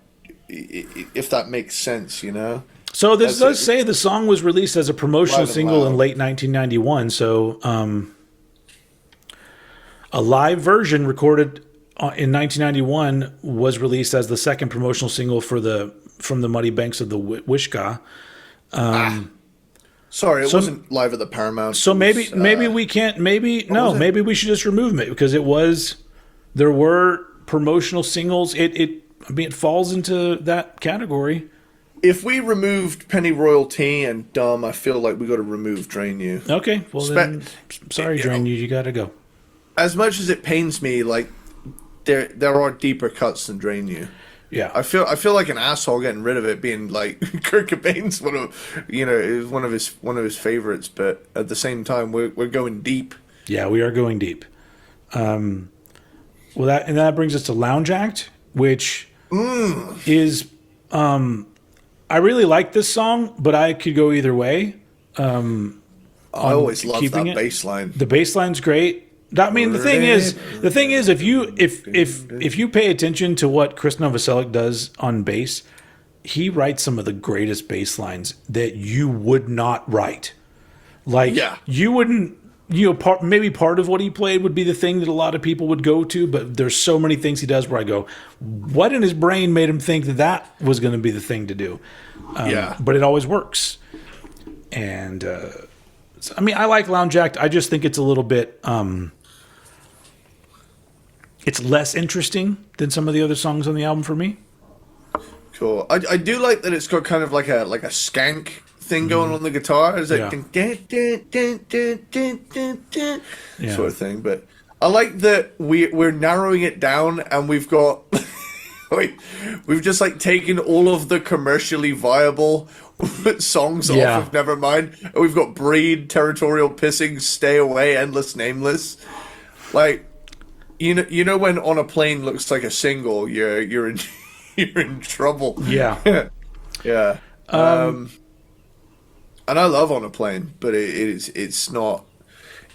If that makes sense, you know. So this does say the song was released as a promotional single in loud. late 1991. So a live version recorded in 1991 was released as the second promotional single from the Muddy Banks of the Wishkah. Sorry, it wasn't live at the Paramount. So maybe we can't. Maybe we should just remove it because there were promotional singles. It falls into that category. If we removed Pennyroyal and Dumb, I feel like we got to remove Drain You. Okay, well then, sorry, Drain You got to go. As much as it pains me, like there are deeper cuts than Drain You. Yeah, I feel like an asshole getting rid of it, being like Kurt Cobain's one of his favorites, but at the same time we're going deep. Yeah, we are going deep. That brings us to Lounge Act, which is I really like this song, but I could go either way. I always love that bass line. The bass line's great. I mean, the thing is, if you pay attention to what Chris Novoselic does on bass, he writes some of the greatest bass lines that you would not write. Like, you wouldn't. Maybe part of what he played would be the thing that a lot of people would go to, but there's so many things he does where I go, what in his brain made him think that was going to be the thing to do? But it always works. And, I mean, I like Lounge Act. I just think it's a little bit, it's less interesting than some of the other songs on the album for me. Cool. I do like that it's got kind of like a skank thing going on the guitar. It's like sort of thing. But I like that we're narrowing it down and we've got we've just like taken all of the commercially viable songs off of Nevermind. And we've got Breed, Territorial Pissing, Stay Away, Endless Nameless. Like you know when On a Plane looks like a single, you're in trouble. Yeah. Yeah. And I love On a Plane, but it's not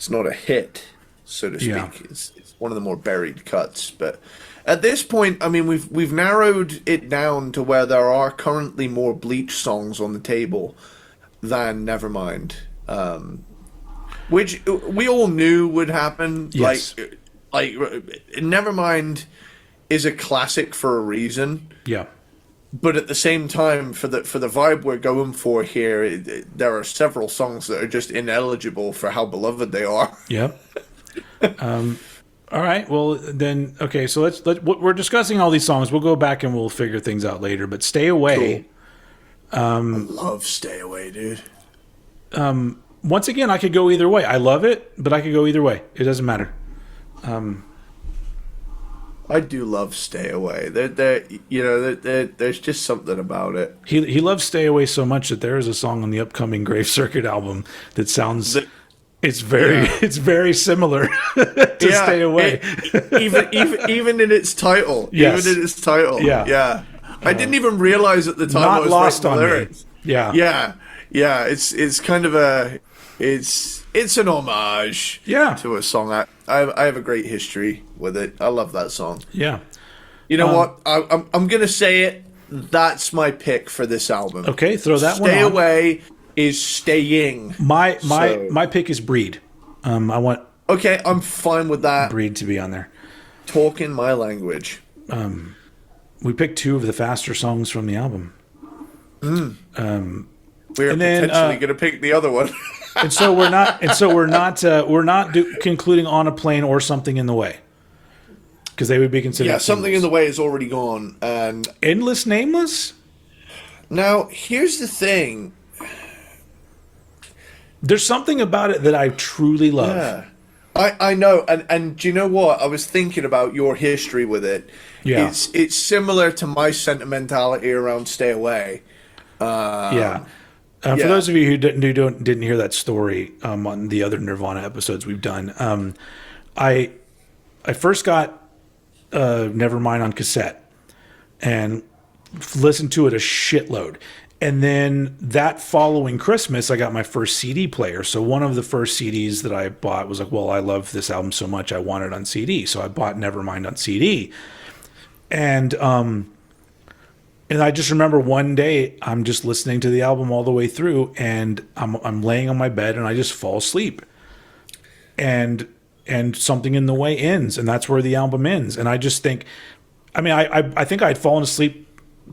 a hit, so to speak. Yeah. It's one of the more buried cuts. But at this point, I mean, we've narrowed it down to where there are currently more Bleach songs on the table than Nevermind, which we all knew would happen. Yes. Like Nevermind is a classic for a reason. Yeah. but at the same time, for the vibe we're going for here, there are several songs that are just ineligible for how beloved they are. Yep. All right. Well, then, okay. So we're discussing all these songs. We'll go back and we'll figure things out later. But "Stay Away." Cool. I love "Stay Away," dude. Once again, I could go either way. I love it, but I could go either way. It doesn't matter. I do love "Stay Away." There's just something about it. He loves "Stay Away" so much that there is a song on the upcoming Grave Circuit album that sounds. It's very similar to "Stay Away." Even in its title. Yes. Even in its title. Yeah. I didn't even realize at the time Not I was lost writing the on me. lyrics. Yeah. Yeah. It's kind of it's an homage. To a song. I have a great history with it. I love that song. Yeah. You know what? I'm gonna say it. That's my pick for this album. Okay, throw that one on. "Stay Away" is staying. My pick is "Breed." I want Okay, I'm fine with that. "Breed" to be on there. Talking my language. We picked two of the faster songs from the album. We're And then, potentially going to pick the other one. And so we're not concluding "On a Plane" or "Something in the Way," because they would be considered. Yeah, "Something in singles. the Way" is already gone. And "Endless Nameless." now here's the thing. There's something about it that I truly love. Yeah. I know, and do you know what? I was thinking about your history with it. Yeah. It's similar to my sentimentality around "Stay Away." For those of you who didn't hear that story on the other Nirvana episodes we've done, I first got Nevermind on cassette and listened to it a shitload. And then that following Christmas, I got my first CD player. So one of the first CDs that I bought was like, well, I love this album so much, I want it on CD. So I bought Nevermind on CD. And I just remember one day I'm just listening to the album all the way through, and I'm laying on my bed and I just fall asleep. And "Something in the Way" ends, and that's where the album ends. And I just think, I think I'd fallen asleep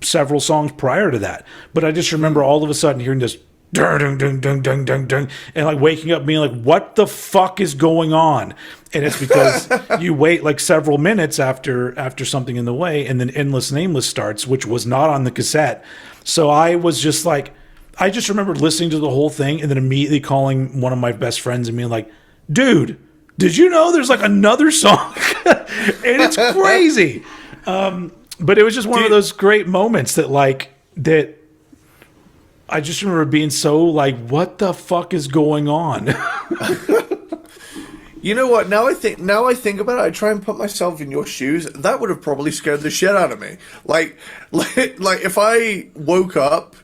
several songs prior to that, but I just remember all of a sudden hearing this dung dung dung dung dung dung, and like waking up being like, what the fuck is going on? And it's because you wait like several minutes after "Something in the Way," and then "Endless Nameless" starts, which was not on the cassette. So I was just like, I just remember listening to the whole thing and then immediately calling one of my best friends and being like, dude, did you know there's like another song? And it's crazy. But it was just one of those great moments that I just remember being so like, what the fuck is going on? You know what? Now I think about it. I try and put myself in your shoes. That would have probably scared the shit out of me. Like if I woke up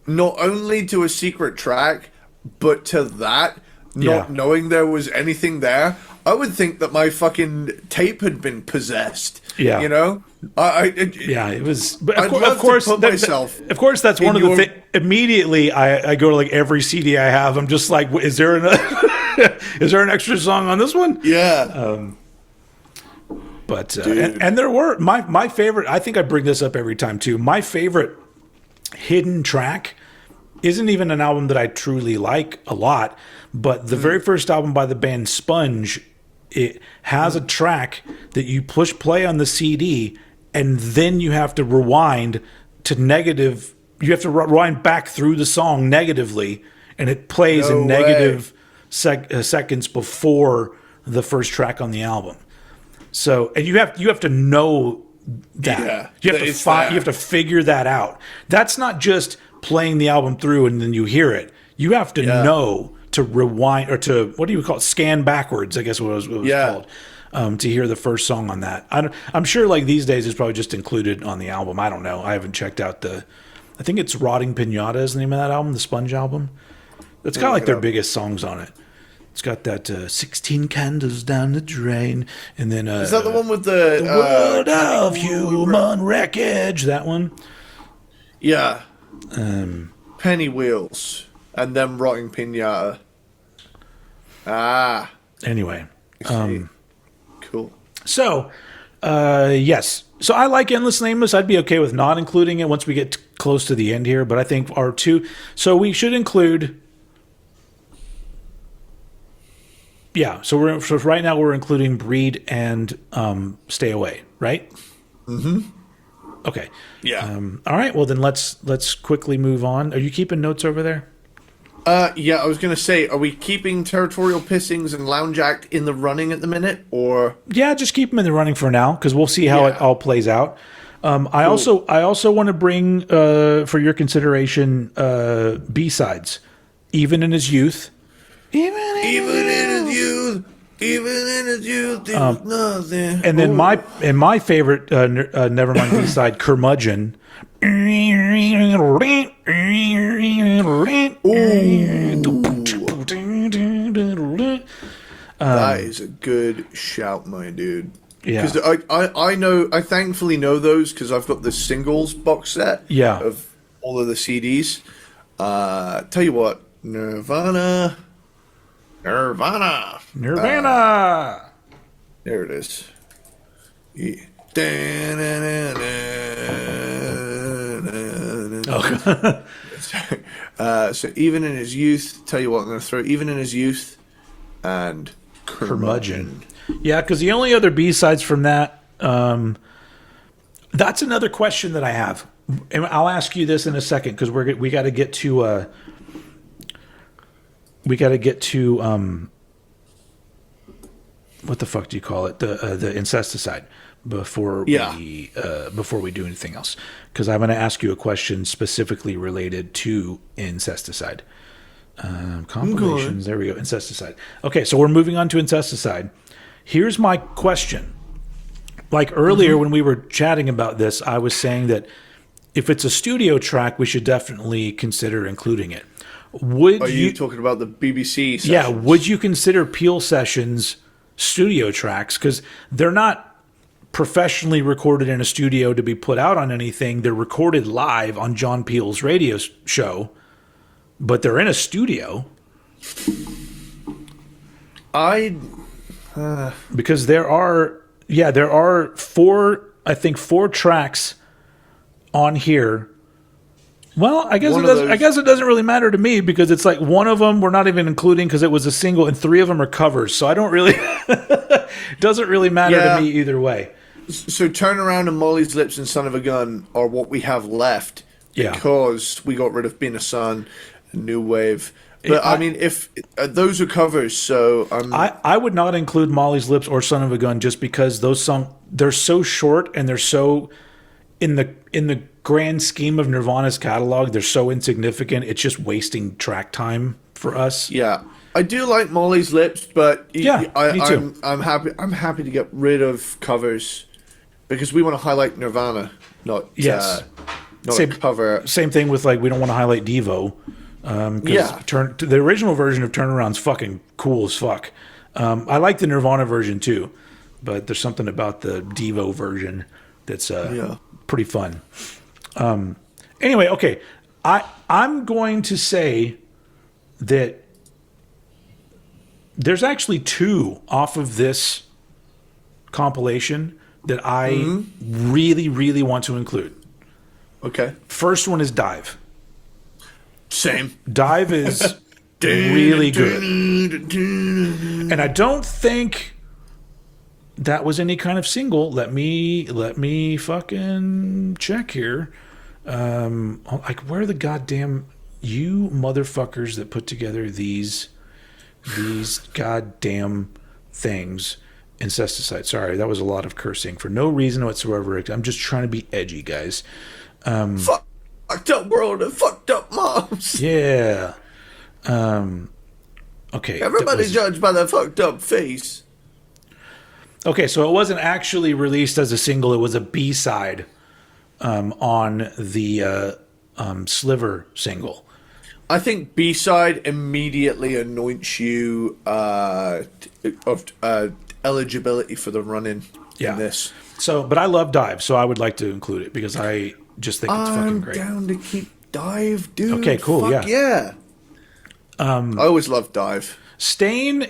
not only to a secret track, but to that, not knowing there was anything there, I would think that my fucking tape had been possessed. Yeah. You know? It was. But of course, of course, that's one of the things. Immediately, I go to like every CD I have. I'm just like, is there an extra song on this one? Yeah. But and there were my favorite. I think I bring this up every time too. My favorite hidden track isn't even an album that I truly like a lot, but the very first album by the band Sponge, it has a track that you push play on the CD, and then you have to rewind to negative. You have to rewind back through the song negatively, and it plays in negative seconds before the first track on the album. So, and you have to know that. Yeah, you have to figure that out. That's not just playing the album through and then you hear it. You have to know to rewind, or to, what do you call it? Scan backwards, I guess what it was called, to hear the first song on that. I'm sure like these days it's probably just included on the album. I don't know. I haven't checked out I think it's Rotting Pinata is the name of that album, the Sponge album. It's got like their biggest songs on it. It's got that 16 candles down the drain, and then is that the one with the world of human wreckage? That one. Yeah. Penny Wheels and then Rotting Pinata. Anyway. Cool. So, yes, So I like Endless Nameless. I'd be okay with not including it once we get close to the end here. But I think our two. So we should include. Yeah. So right now we're including Breed and Stay Away, right? Mm-hmm. Okay. Yeah. All right. Well, then let's quickly move on. Are you keeping notes over there? Yeah, I was going to say, are we keeping Territorial Pissings and Lounge Act in the running at the minute, or? Yeah, just keep them in the running for now because we'll see how it all plays out. I also want to bring for your consideration B-sides, Even in His Youth. Even in his youth, there was nothing. And then my favorite Nevermind B-side, Curmudgeon. That is a good shout, my dude. Yeah. Because I thankfully know those because I've got the singles box set of all of the CDs. Tell you what, Nirvana. Nirvana. There it is. Yeah. So Even in His Youth, tell you what, I'm going to throw Even in His Youth and Curmudgeon. Yeah, because the only other B-sides from that, that's another question that I have. And I'll ask you this in a second because we got to get to what the fuck do you call it? The Incesticide before we do anything else. Because I'm going to ask you a question specifically related to Incesticide. Compilations. There we go. Incesticide. Okay, so we're moving on to Incesticide. Here's my question. Like earlier when we were chatting about this, I was saying that if it's a studio track, we should definitely consider including it. Are you talking about the BBC sessions? Yeah, would you consider Peel Sessions studio tracks? Because they're not professionally recorded in a studio to be put out on anything. They're recorded live on John Peel's radio show, but they're in a studio. Because there are four tracks on here. Well, I guess it doesn't really matter to me because it's like one of them we're not even including because it was a single, and three of them are covers. So I don't really doesn't really matter to me either way. So Turn Around and Molly's Lips and Son of a Gun are what we have left because we got rid of Being a Son and New Wave. But I mean, if those are covers, so I would not include Molly's Lips or Son of a Gun just because those songs, they're so short and they're so in the grand scheme of Nirvana's catalog, they're so insignificant. It's just wasting track time for us. Yeah, I do like Molly's Lips, but me too. I'm happy to get rid of covers because we want to highlight Nirvana, not a cover. Same thing with like we don't want to highlight Devo. The original version of Turnaround's fucking cool as fuck. I like the Nirvana version too, but there's something about the Devo version that's pretty fun. Anyway, okay, I'm going to say that there's actually two off of this compilation that I really, really want to include. Okay. First one is Dive. Same. Dive is really good. And I don't think that was any kind of single. Let me fucking check here. Like where are the goddamn you motherfuckers that put together these goddamn things? Incesticide. Sorry, that was a lot of cursing for no reason whatsoever. I'm just trying to be edgy, guys. Fucked up world and fucked up moms. Yeah. Okay. Everybody's judged by their fucked up face. Okay, so it wasn't actually released as a single. It was a B-side on the Sliver single. I think B-side immediately anoints you of eligibility for the run-in in this. So, but I love Dive, so I would like to include it because I just think it's fucking great. I'm down to keep Dive, dude. Okay, cool. Fuck yeah. I always loved Dive. Stain,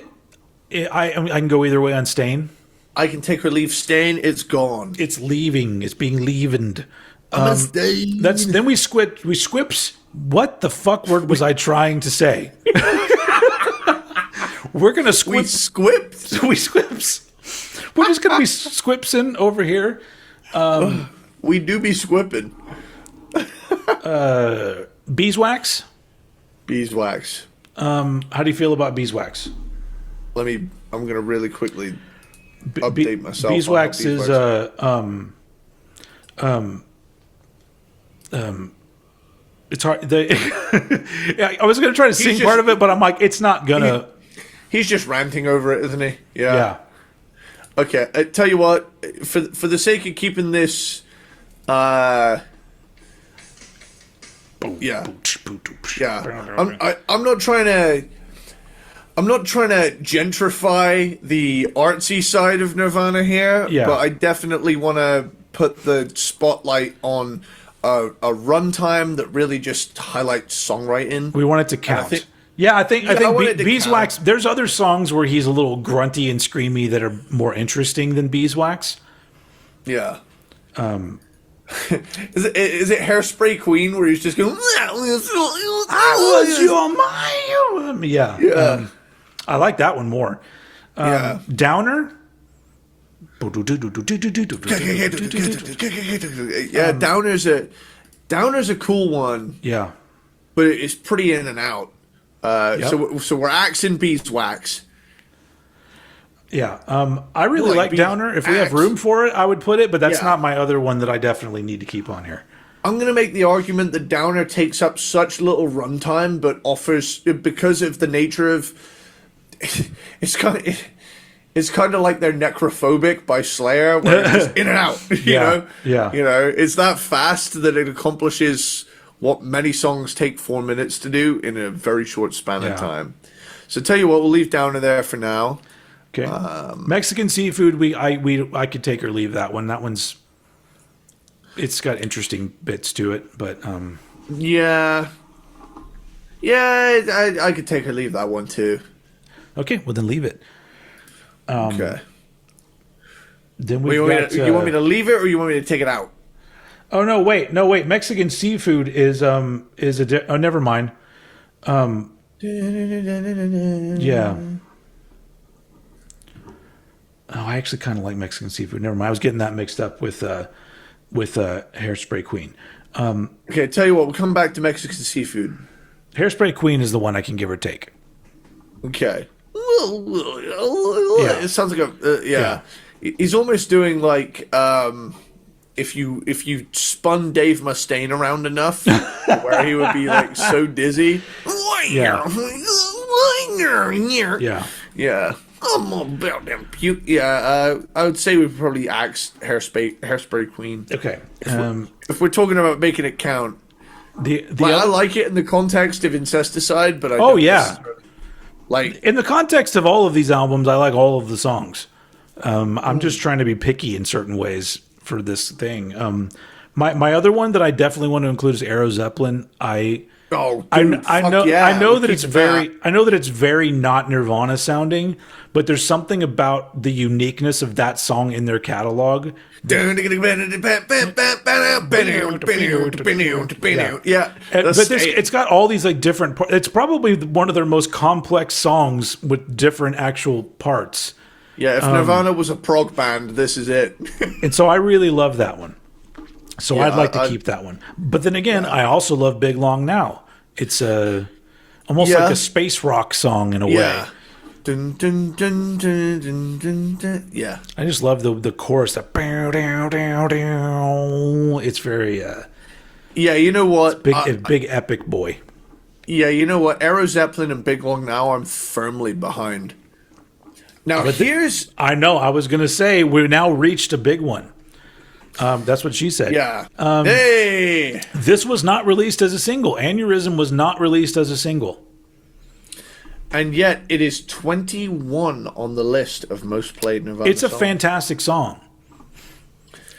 I can go either way on Stain. I Can Take or Leave Stain, it's gone. It's leaving. It's being leavened. I'm a stain. Then we squips. What the fuck word was I trying to say? We're gonna squip. We squipped. We squips. We're just gonna be squipsing over here. We do be squipping. Beeswax. Beeswax. How do you feel about beeswax? I'm gonna really quickly update myself. Beeswax is it's hard. I was gonna try to sing part of it, but I'm like, it's not gonna. He's just ranting over it, isn't he? Yeah. Okay, I tell you what. For the sake of keeping this, yeah. I'm not trying to gentrify the artsy side of Nirvana here, but I definitely want to put the spotlight on a runtime that really just highlights songwriting. We want it to count. I think Beeswax. Count. There's other songs where he's a little grunty and screamy that are more interesting than Beeswax. Yeah. Is it Hairspray Queen where he's just going? I was your mind. Yeah. I like that one more. Downer. Yeah, Downer's a cool one. Yeah, but it's pretty in and out. So we're axing Beeswax. Yeah, I really like Downer. If we have room for it, I would put it, but that's not my other one that I definitely need to keep on here. I'm going to make the argument that Downer takes up such little runtime, but offers, because of the nature of, it's kind of like they're Necrophobic by Slayer, where it's just in and out. You know, it's that fast that it accomplishes what many songs take 4 minutes to do in a very short span of time. So tell you what, we'll leave Downer there for now. Okay. Mexican Seafood, I could take or leave that one. That one's, it's got interesting bits to it, but I could take or leave that one too. Okay, well then leave it. Okay. Then you want me to leave it or you want me to take it out? Oh no! Wait. Mexican Seafood is never mind. Yeah. Oh, I actually kind of like Mexican Seafood. Never mind. I was getting that mixed up with Hairspray Queen. Okay, tell you what, we'll come back to Mexican Seafood. Hairspray Queen is the one I can give or take. Okay. It sounds like He's almost doing like if you spun Dave Mustaine around enough, where he would be like so dizzy. Yeah. I'm about them puke. Yeah, I would say we probably axed Hairspray Queen. Okay. If we're talking about making it count, I like it in the context of Incesticide, but like in the context of all of these albums, I like all of the songs. I'm just trying to be picky in certain ways for this thing. My other one that I definitely want to include is Aero Zeppelin. I know that it's very not Nirvana sounding, but there's something about the uniqueness of that song in their catalog. Yeah, but it's got all these like different. It's probably one of their most complex songs with different actual parts. Yeah, if Nirvana was a prog band, this is it. And so I really love that one. So I'd like to keep that one. But then again, I also love Big Long Now. It's almost like a space rock song in a way. Dun, dun, dun, dun, dun, dun, dun. Yeah. I just love the chorus. It's very... you know what? Big epic boy. Yeah, you know what? Aero Zeppelin and Big Long Now I'm firmly behind. Now, I know. I was going to say, we've now reached a big one. That's what she said. Yeah. Hey! This was not released as a single. Aneurysm was not released as a single. And yet, it is 21 on the list of most played Nirvana It's a songs. fantastic song.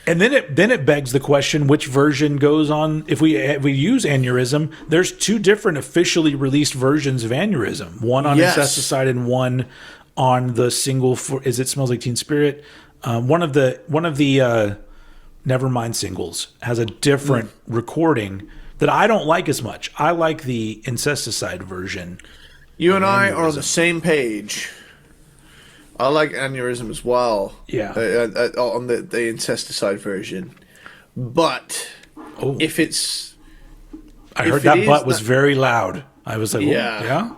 And then it begs the question, which version goes on? If we use Aneurysm, there's two different officially released versions of Aneurysm. One on Incesticide and one on the single for Is It Smells Like Teen Spirit? One of the Nevermind singles has a different recording that I don't like as much. I like the Incesticide version. You and I are on the same page. I like Aneurysm as well. Yeah. On the Incesticide version. But if it's... I heard that butt was very loud. I was like, yeah?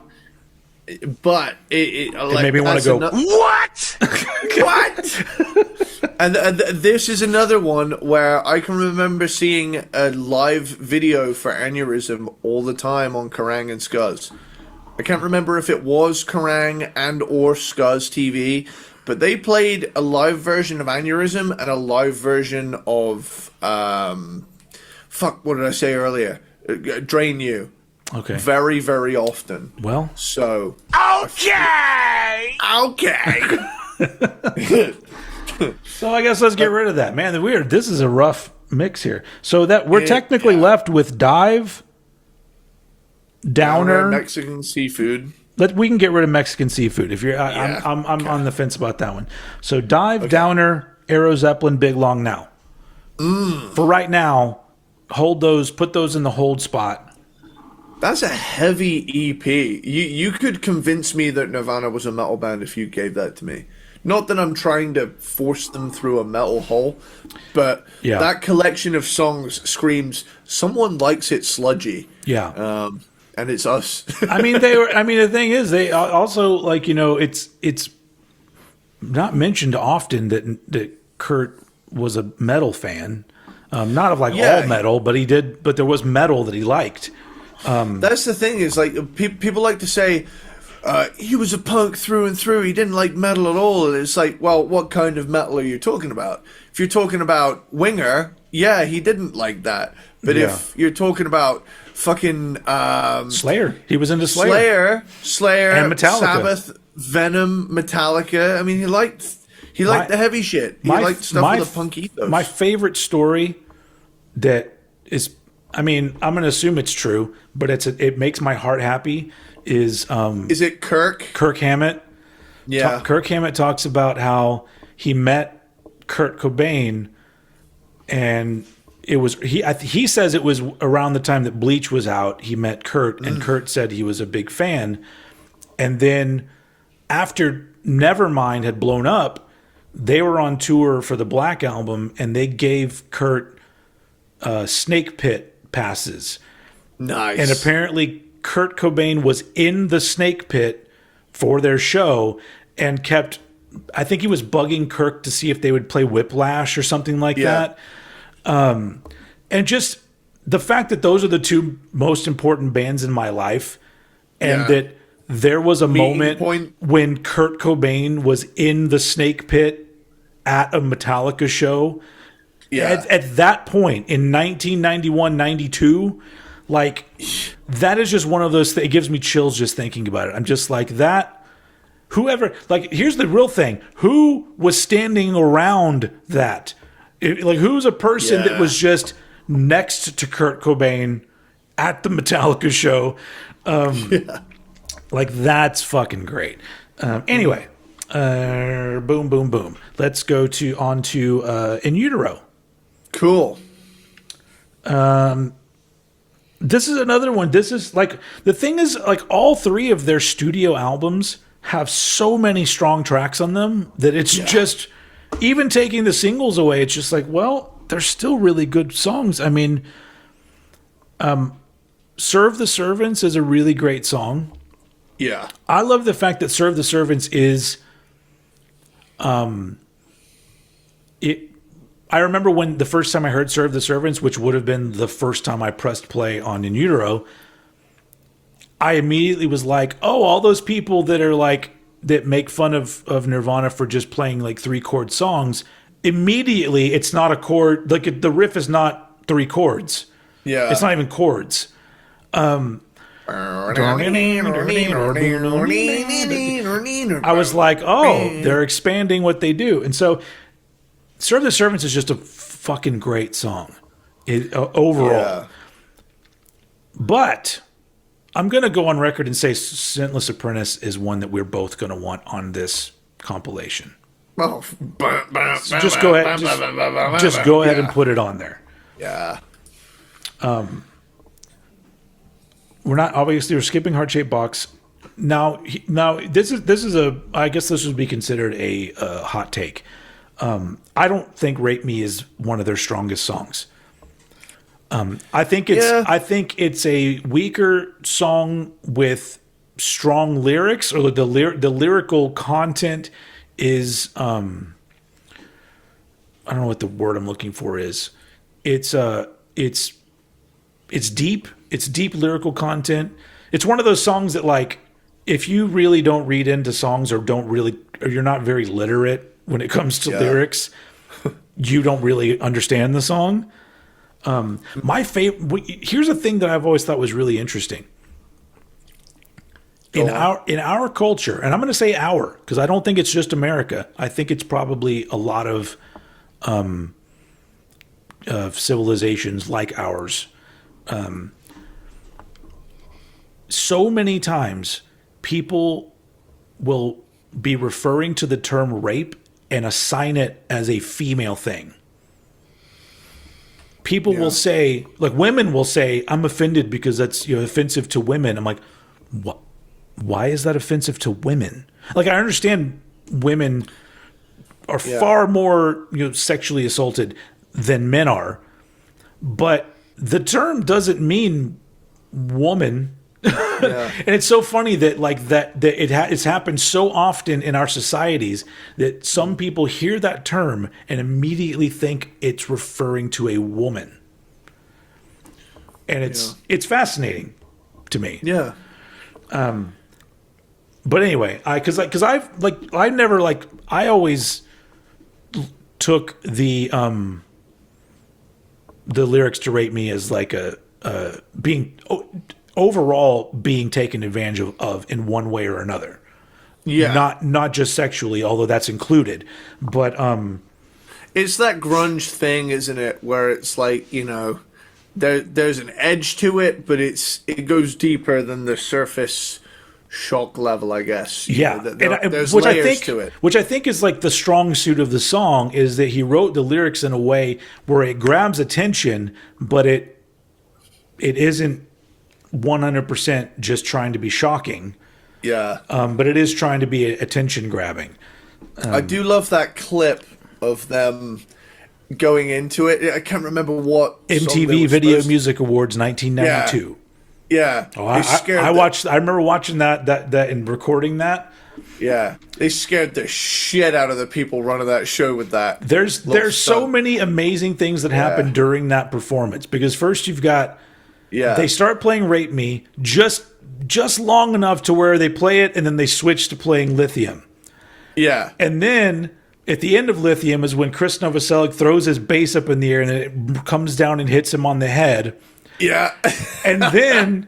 But it made me want to go, what? What? And this is another one where I can remember seeing a live video for Aneurysm all the time on Kerrang and Scuzz. I can't remember if it was Kerrang and or Scuzz TV, but they played a live version of Aneurysm and a live version of what did I say earlier? Drain You. Okay. Very, very often. Well. So. Okay! So I guess let's get rid of that. Man, this is a rough mix here. So that we're technically left with Dive, Downer, Mexican Seafood. We can get rid of Mexican Seafood. If you're, I'm on the fence about that one. So Dive, Downer, Aero Zeppelin, Big Long Now. For right now, put those in the hold spot. That's a heavy EP. You could convince me that Nirvana was a metal band if you gave that to me. Not that I'm trying to force them through a metal hole, but that collection of songs screams, someone likes it sludgy. Yeah. And it's us. the thing is, they also, it's not mentioned often that Kurt was a metal fan. Not of all metal, but there was metal that he liked. That's the thing is, people like to say, he was a punk through and through. He didn't like metal at all. And it's like, well, what kind of metal are you talking about? If you're talking about Winger, yeah, he didn't like that. But if you're talking about fucking Slayer, he was into Slayer, and Metallica, Sabbath, Venom, Metallica. I mean, he liked the heavy shit. He liked stuff with a punk ethos. My favorite story that is, I'm going to assume it's true, but it makes my heart happy. Is it Kirk? Kirk Hammett. Yeah. Kirk Hammett talks about how he met Kurt Cobain, and it was he says it was around the time that Bleach was out. He met Kurt, and Kurt said he was a big fan. And then after Nevermind had blown up, they were on tour for the Black Album, and they gave Kurt Snake Pit passes. Nice. And apparently Kurt Cobain was in the Snake Pit for their show and I think he was bugging Kirk to see if they would play Whiplash or something like that. And just the fact that those are the two most important bands in my life, and that there was a moment when Kurt Cobain was in the Snake Pit at a Metallica show. Yeah. At that point in 1991, 92, that is just one of those things. It gives me chills just thinking about it. I'm just like that. Here's the real thing. Who was standing around that? Who's a person that was just next to Kurt Cobain at the Metallica show? That's fucking great. Anyway, boom, boom, boom. Let's go on to In Utero. Cool. This is another one. This is the thing is, all three of their studio albums have so many strong tracks on them that it's just, even taking the singles away, it's just they're still really good songs. I mean, Serve the Servants is a really great song. Yeah. I love the fact that Serve the Servants is, I remember when the first time I heard Serve the Servants, which would have been the first time I pressed play on In Utero, I immediately was like, oh, all those people that are that make fun of Nirvana for just playing 3-chord songs, immediately it's not a chord, the riff is not 3 chords. Yeah. It's not even chords. I was like, oh, they're expanding what they do. And so Serve the Servants is just a fucking great song overall. Yeah. But I'm going to go on record and say Scentless Apprentice is one that we're both going to want on this compilation. Oh, So just go ahead. Just go ahead and put it on there. Yeah. We're skipping Heart Shaped Box. Now this is I guess this would be considered a hot take. I don't think "Rape Me" is one of their strongest songs. I think it's a weaker song with strong lyrics, or the lyrical content is I don't know what the word I'm looking for is. It's deep. It's deep lyrical content. It's one of those songs that, like, if you really don't read into songs, or you're not very literate when it comes to lyrics, you don't really understand the song. My favorite. Here's a thing that I've always thought was really interesting. In our culture, and I'm going to say our, because I don't think it's just America. I think it's probably a lot of civilizations like ours. So many times people will be referring to the term rape and assign it as a female thing. People will say, like, women will say, "I'm offended because that's offensive to women." I'm like, what? Why is that offensive to women? Like, I understand women are far more sexually assaulted than men are, but the term doesn't mean woman. And it's so funny that it's happened so often in our societies that some people hear that term and immediately think it's referring to a woman, and it's fascinating to me. Yeah. But anyway, I always took the lyrics to "Rape Me" as like being overall being taken advantage of in one way or another. Yeah. Not just sexually, although that's included. But it's that grunge thing, isn't it? Where it's like, there's an edge to it, but it goes deeper than the surface shock level, I guess. There's layers to it. Which I think is like the strong suit of the song, is that he wrote the lyrics in a way where it grabs attention, but it isn't 100% just trying to be shocking. Yeah. But it is trying to be attention grabbing. I do love that clip of them going into it. I can't remember what MTV Video Music Awards 1992. Yeah. Oh, I remember watching that and recording that. Yeah. They scared the shit out of the people running that show with that. There's so many amazing things that happen during that performance, because first you've got they start playing "Rape Me" just long enough to where they play it, and then they switch to playing "Lithium." Yeah. And then at the end of "Lithium" is when Chris Novoselic throws his bass up in the air and it comes down and hits him on the head. Yeah. And then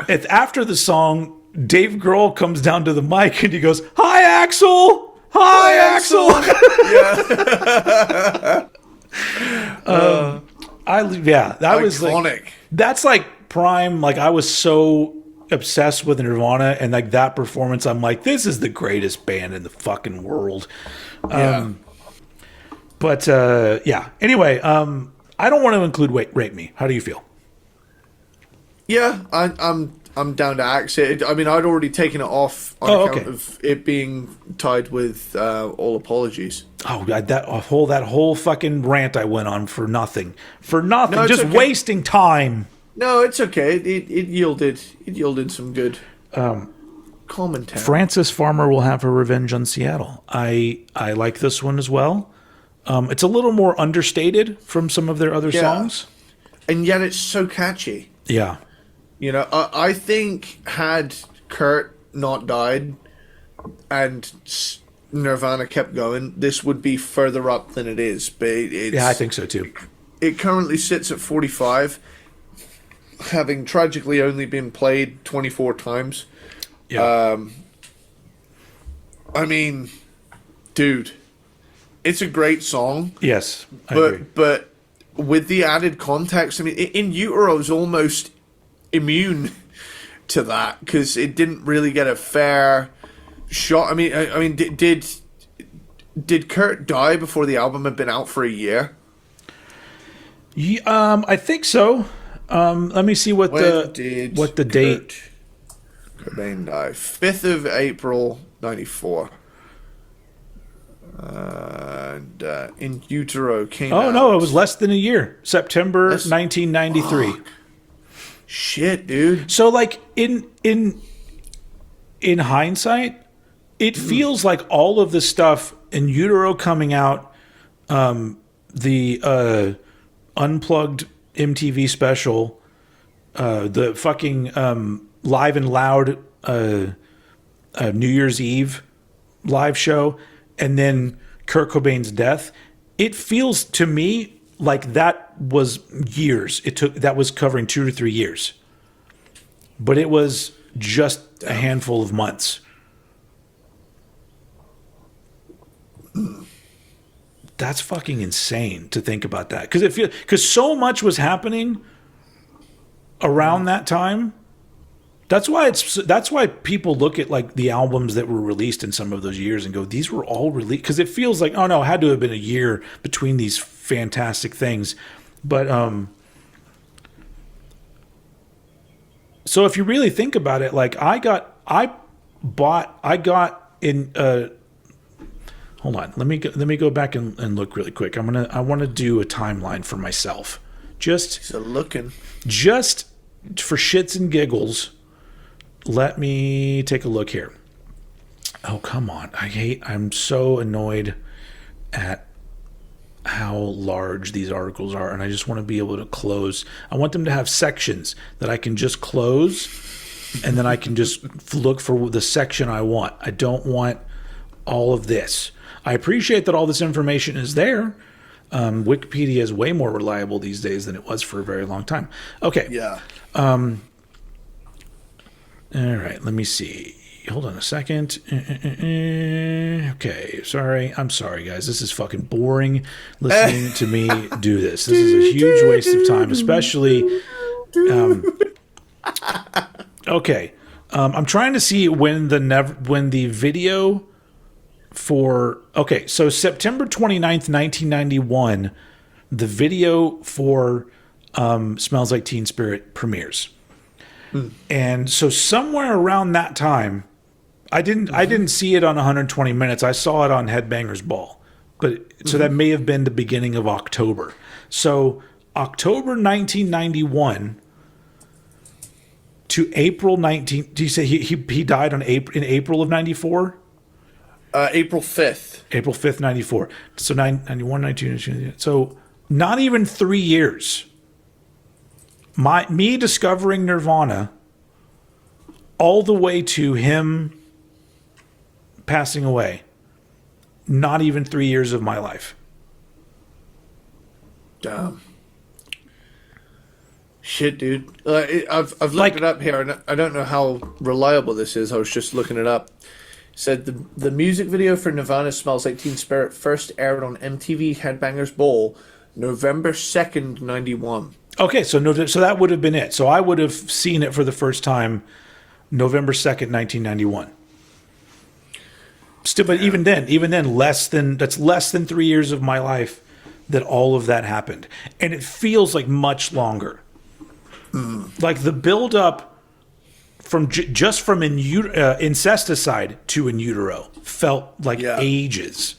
after the song, Dave Grohl comes down to the mic and he goes, "Hi, Axel! Hi, Axel!" That was iconic. That's like prime. Like, I was so obsessed with Nirvana, and like that performance, I'm like, this is the greatest band in the fucking world. But anyway, I don't want to include "Rape Me." How do you feel? Yeah, I'm down to axe it. I mean, I'd already taken it off on account of it being tied with All Apologies. Oh, that whole fucking rant I went on for nothing. No, just wasting time. No, it's okay. It yielded some good commentary. Frances Farmer will have her revenge on Seattle. I like this one as well. It's a little more understated from some of their other songs, and yet it's so catchy. Yeah. I think had Kurt not died and Nirvana kept going, this would be further up than it is. But I think so too. It currently sits at 45, having tragically only been played 24 times. Yeah. I mean, dude, it's a great song. Yes, I agree. But with the added context, I mean, In Utero is almost immune to that because it didn't really get a fair shot. I mean, did Did Kurt die before the album had been out for a year? Yeah, I think so. Let me see what the date. Cobain died 5th of April 94. And In Utero came out. Oh no, it was less than a year. September 1993. Shit, dude. So like in hindsight, it feels like all of the stuff In Utero coming out, the unplugged MTV special, the fucking Live and Loud New Year's Eve live show, and then Kurt Cobain's death. It feels to me like that was years. That was covering 2 to 3 years, but it was just a handful of months. That's fucking insane to think about that, because so much was happening around that time. That's why people look at like the albums that were released in some of those years and go, these were all released, because it feels like, oh no, it had to have been a year between these fantastic things. But so if you really think about it, like I got in. Hold on, let me go back and look really quick. I want to do a timeline for myself, just for shits and giggles. Let me take a look here. Oh, come on. I'm so annoyed at how large these articles are, and I just want to be able to close. I want them to have sections that I can just close, and then I can just look for the section I want. I don't want all of this. I appreciate that all this information is there. Wikipedia is way more reliable these days than it was for a very long time. Okay. Yeah. All right, let me see. Hold on a second. Okay, sorry. I'm sorry, guys. This is fucking boring listening to me do this. This is a huge waste of time, especially... okay. I'm trying to see when the video for... Okay, so September 29th, 1991, the video for Smells Like Teen Spirit premieres. And so somewhere around that time, I didn't see it on 120 Minutes. I saw it on Headbangers Ball. So that may have been the beginning of October. So October 1991 to April 19... Do you say he died in April of 94? April 5th. April 5th, 94. So 91, 92... So not even 3 years. Me discovering Nirvana all the way to him passing away, not even 3 years of my life. Damn. Shit, dude. I've looked it up here, and I don't know how reliable this is. I was just looking it up. It said the music video for Nirvana Smells Like Teen Spirit first aired on MTV Headbangers Ball November 2nd, 91. Okay, so that would have been it. So I would have seen it for the first time November 2nd, 1991. Still, but even then, less than 3 years of my life that all of that happened. And it feels like much longer. Like the build up from just from Incesticide to In Utero felt like ages.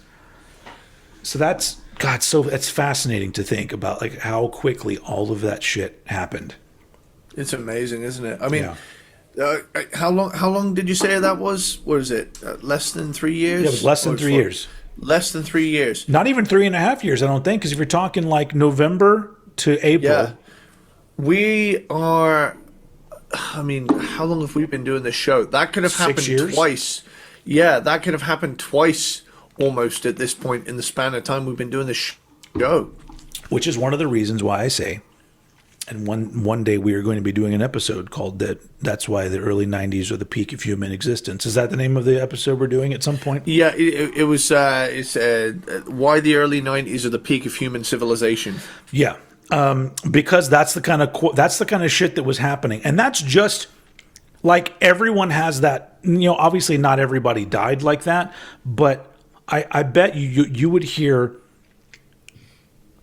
So that's... God, so it's fascinating to think about, like, how quickly all of that shit happened. It's amazing, isn't it? I mean, how long did you say that was? What is it? Less than 3 years? Yeah, it was less than 3 years. Less than 3 years. Not even 3.5 years, I don't think, because if you're talking like November to April. Yeah. We are... I mean, how long have we been doing this show? That could have happened twice. Yeah, that could have happened twice. Almost at this point in the span of time we've been doing this show. Which is one of the reasons why I say, and one day we are going to be doing an episode called That's Why the Early 90s Are the Peak of Human Existence. Is that the name of the episode we're doing at some point? Yeah, it was it's Why the Early 90s Are the Peak of Human Civilization. Yeah, because that's the kind of shit that was happening. And that's just like everyone has that, obviously not everybody died like that, but I bet you would hear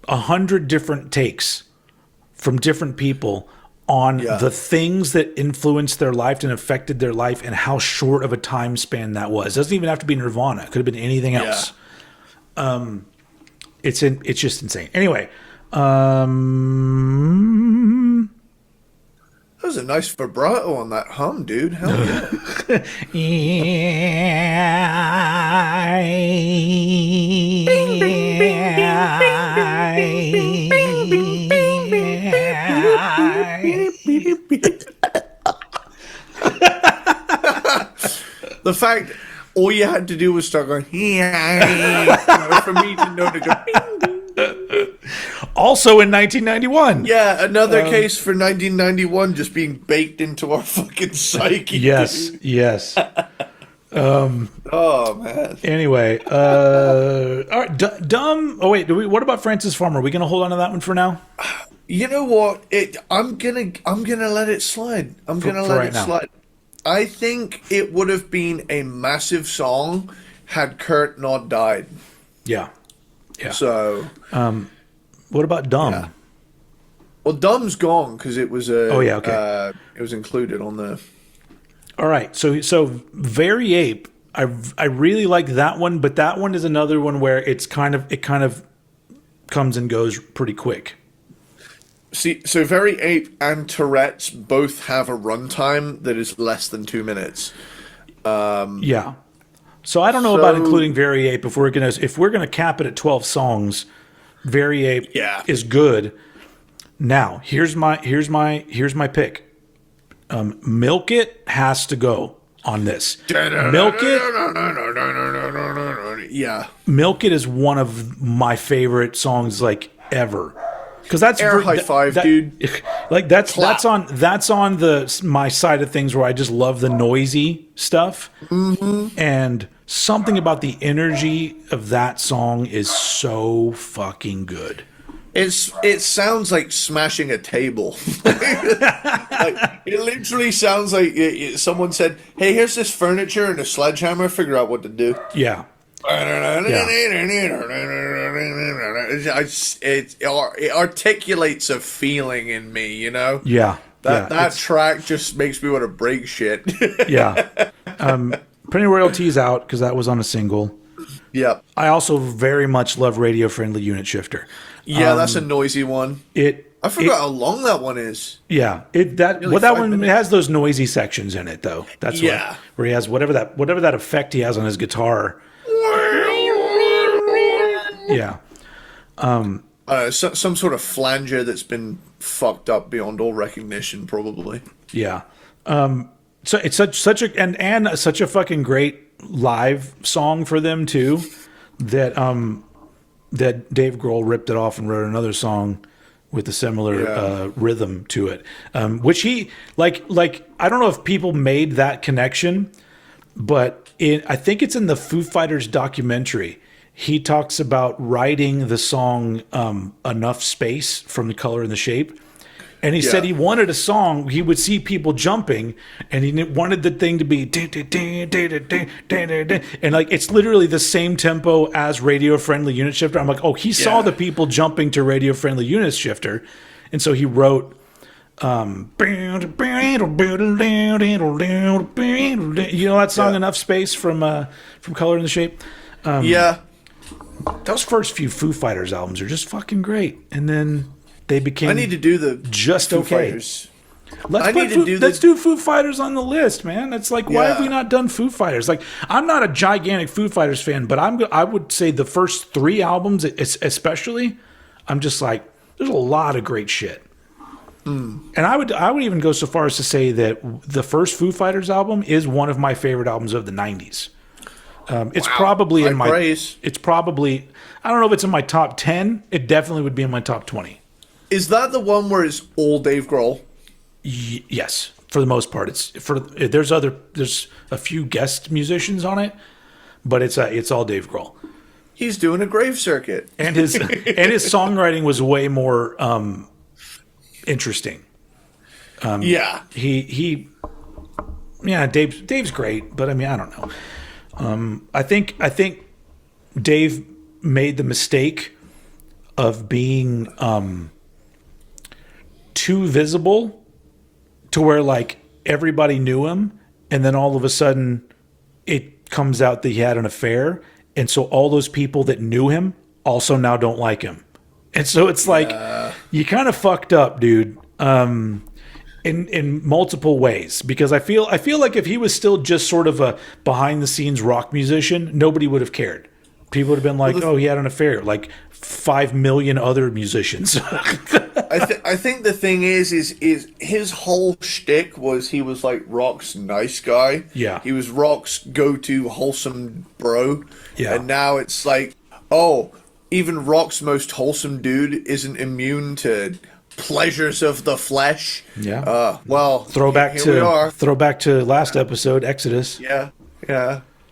100 different takes from different people on the things that influenced their life and affected their life and how short of a time span that was. It doesn't even have to be Nirvana. It could have been anything else. It's just insane. Anyway, that was a nice vibrato on that hum, dude. Hell The fact all you had to do was start going, for me to know to go. Also in 1991. Yeah, another case for 1991 just being baked into our fucking psyche. Yes, yes. Oh man. Anyway, all right, dumb. Oh wait, what about Francis Farmer? Are we gonna hold on to that one for now? You know what? I'm gonna let it slide. I'm gonna let it slide. I think it would have been a massive song had Kurt not died. Yeah. So, what about Dumb? Yeah. Well, Dumb's gone because it was it was included on the. All right, so Very Ape. I really like that one, but that one is another one where it kind of comes and goes pretty quick. See, so Very Ape and Tourette's both have a runtime that is less than 2 minutes. Yeah. So I don't know about including Very Ape if we're gonna cap it at 12 songs. Very Ape is good. Now here's my pick. Milk It has to go on this. Milk It. Yeah. Milk It is one of my favorite songs like ever. Because that's air high five, dude. Like that's on my side of things where I just love the noisy stuff, and something about the energy of that song is so fucking good. It sounds like smashing a table. It literally sounds like someone said, "Hey, here's this furniture and a sledgehammer. Figure out what to do." Yeah. It articulates a feeling in me, you know? Yeah. That track just makes me want to break shit. Yeah. Penny Royalty's out because that was on a single. Yep. I also very much love Radio Friendly Unit Shifter. Yeah, that's a noisy one. I forgot how long that one is. Yeah, that one minutes. It has those noisy sections in it though. That's where he has whatever that effect he has on his guitar. Yeah. Some sort of flanger that's been fucked up beyond all recognition, probably. Yeah. So it's such a fucking great live song for them too. That Dave Grohl ripped it off and wrote another song with a similar rhythm to it, which he like. I don't know if people made that connection, but I think it's in the Foo Fighters documentary. He talks about writing the song Enough Space from The Color and the Shape. And he said he wanted a song, he would see people jumping, and he wanted the thing to be, and like it's literally the same tempo as Radio Friendly Unit Shifter. I'm like, oh, he saw the people jumping to Radio Friendly Unit Shifter, and so he wrote, you know that song Enough Space from Color and the Shape? Those first few Foo Fighters albums are just fucking great, and then they became. I need to do the just Foo okay. Fighters. Let's do Foo Fighters on the list, man. It's like, why have we not done Foo Fighters? Like, I'm not a gigantic Foo Fighters fan, but I would say the first 3 albums, especially, I'm just like, there's a lot of great shit. And I would even go so far as to say that the first Foo Fighters album is one of my favorite albums of the '90s. It's probably in my. It's probably. I don't know if it's in my top 10. It definitely would be in my top 20. Is that the one where it's all Dave Grohl? Yes, for the most part. There's a few guest musicians on it, but it's all Dave Grohl. He's doing a grave circuit, and his songwriting was way more interesting. Dave's great, but I mean, I don't know. I think Dave made the mistake of being too visible to where like everybody knew him, and then all of a sudden it comes out that he had an affair, and so all those people that knew him also now don't like him. And so it's like you kind of fucked up, dude. In multiple ways, because I feel like if he was still just sort of a behind the scenes rock musician, nobody would have cared. People would have been like, "Oh, he had an affair," like 5 million other musicians. I think the thing is his whole shtick was he was like rock's nice guy. Yeah, he was rock's go-to wholesome bro. Yeah, and now it's like, oh, even rock's most wholesome dude isn't immune to pleasures of the flesh. Yeah. Well, throwback to last episode, Exodus. Yeah.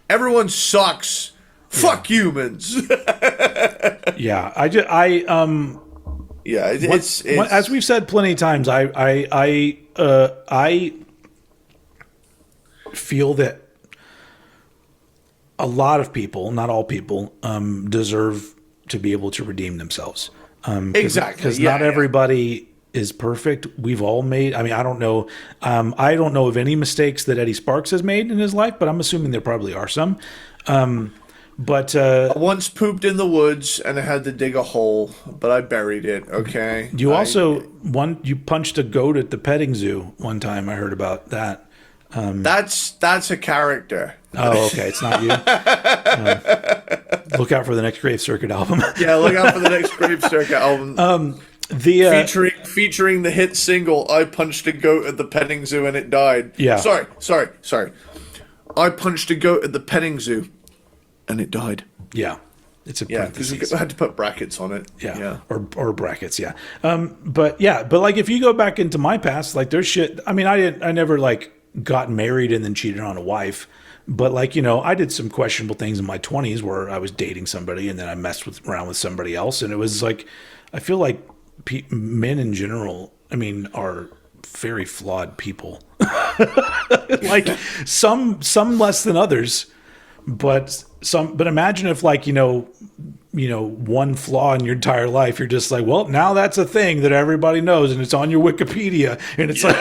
Everyone sucks. Fuck humans. Yeah. It's as we've said plenty of times, I feel that a lot of people, not all people, deserve to be able to redeem themselves. Exactly, because not everybody is perfect. We've all made. I mean, I don't know. I don't know of any mistakes that Eddie Sparxx has made in his life, but I'm assuming there probably are some. But I once pooped in the woods and I had to dig a hole, but I buried it. Okay. You punched a goat at the petting zoo one time. I heard about that. That's a character. Oh, okay. It's not you. Look out for the next Grave Circuit album. Yeah, look out for the next Grave Circuit album. Featuring the hit single "I Punched a Goat at the Petting Zoo and It Died." Yeah. Sorry. I punched a goat at the petting zoo, and it died. Yeah. It's a because we had to put brackets on it. Yeah. Or brackets. Yeah. But like if you go back into my past, like there's shit. I mean, I never like got married and then cheated on a wife. But like, I did some questionable things in my 20s where I was dating somebody and then I messed around with somebody else. And it was like, I feel like men in general, I mean, are very flawed people. Like some less than others, but imagine if like, one flaw in your entire life, you're just like, well, now that's a thing that everybody knows and it's on your Wikipedia. And it's like,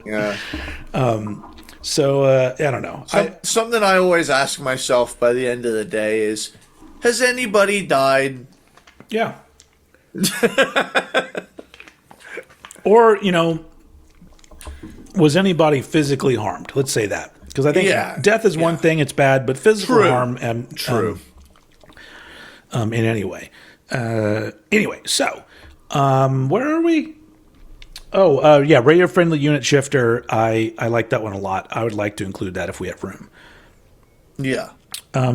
yeah. So I don't know. Something I always ask myself by the end of the day is, has anybody died? Yeah. Or, was anybody physically harmed? Let's say that. Because I think death is one thing, it's bad, but physical harm and true. In any way. Anyway, so where are we? Oh, yeah, radio friendly unit shifter. I like that one a lot. I would like to include that if we have room. Yeah.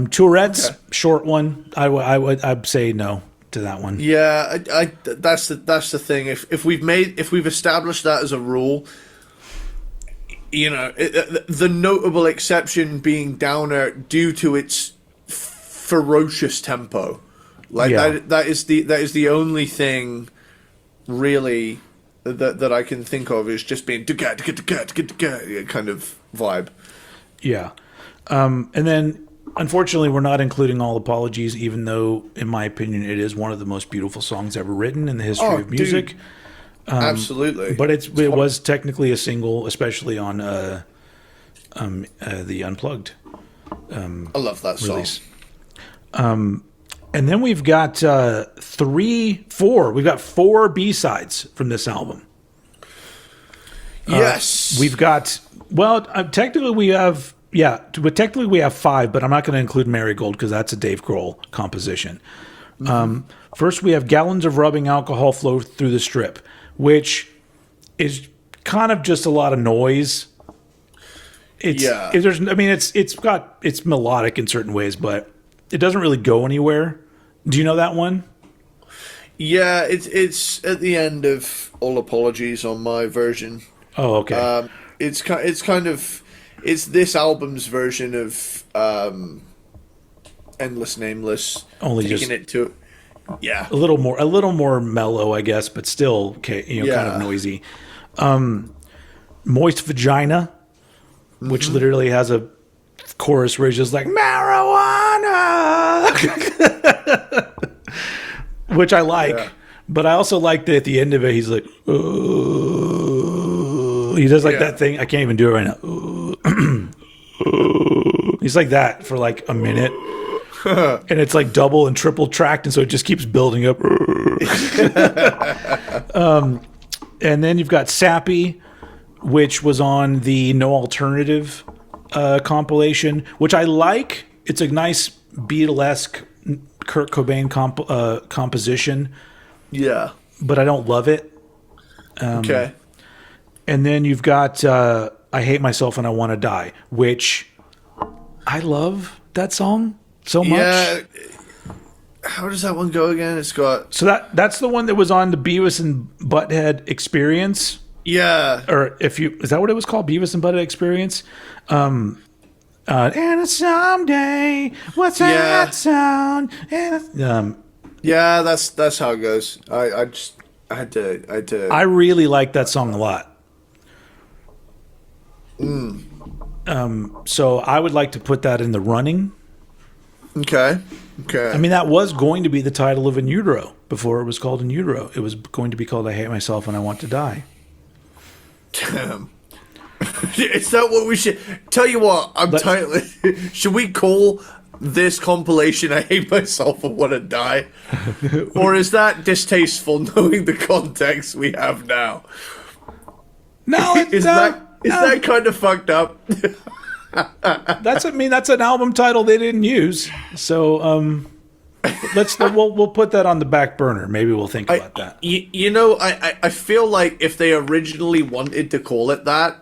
Tourette's, short one. I'd say no to that one. Yeah, that's the thing. If we've established that as a rule, the notable exception being Downer due to its ferocious tempo, that is the only thing really that I can think of is just being kind of vibe. Yeah, and then unfortunately we're not including All Apologies, even though in my opinion it is one of the most beautiful songs ever written in the history of music. Dude. Absolutely, but it was technically a single, especially on the Unplugged. I love that release. Song. And then we've got 4. We've got 4 B-sides from this album. Yes, we've got. Well, technically we have. Yeah, technically we have 5, but I'm not going to include Marigold because that's a Dave Grohl composition. Mm-hmm. First, we have Gallons of Rubbing Alcohol Flow Through the Strip, which is kind of just a lot of noise. It's melodic in certain ways, but it doesn't really go anywhere. Do you know that one? Yeah, it's at the end of All Apologies on my version. Oh, okay. It's this album's version of Endless Nameless. Only taking just it to a little more mellow, I guess, but still kind of noisy. Moist Vagina, which literally has a chorus where it's just like marijuana. which I like. But I also like that at the end of it, he's like, "Ooh." He does like that thing. I can't even do it right now. He's like that for like a minute. And it's like double and triple tracked, and so it just keeps building up. And then you've got Sappy, which was on the No Alternative compilation, which I like. It's a nice Beatlesque Kurt Cobain composition. Yeah. But I don't love it. Okay. And then you've got I Hate Myself and I Want to Die, which I love that song so much. Yeah. How does that one go again? It's got... So that's the one that was on the Beavis and Butthead Experience. Yeah. Or is that what it was called? Beavis and Butthead Experience? And someday, what's that sound? Yeah, that's how it goes. I had to. I really like that song a lot. So I would like to put that in the running. Okay. I mean, that was going to be the title of In Utero before it was called In Utero. It was going to be called I Hate Myself and I Want to Die. Damn. Is that what we should... Tell you what, should we call this compilation I Hate Myself and Want to Die? Or is that distasteful knowing the context we have now? No, Is that kind of fucked up? That's an album title they didn't use. So we'll put that on the back burner. Maybe we'll think about that. I feel like if they originally wanted to call it that,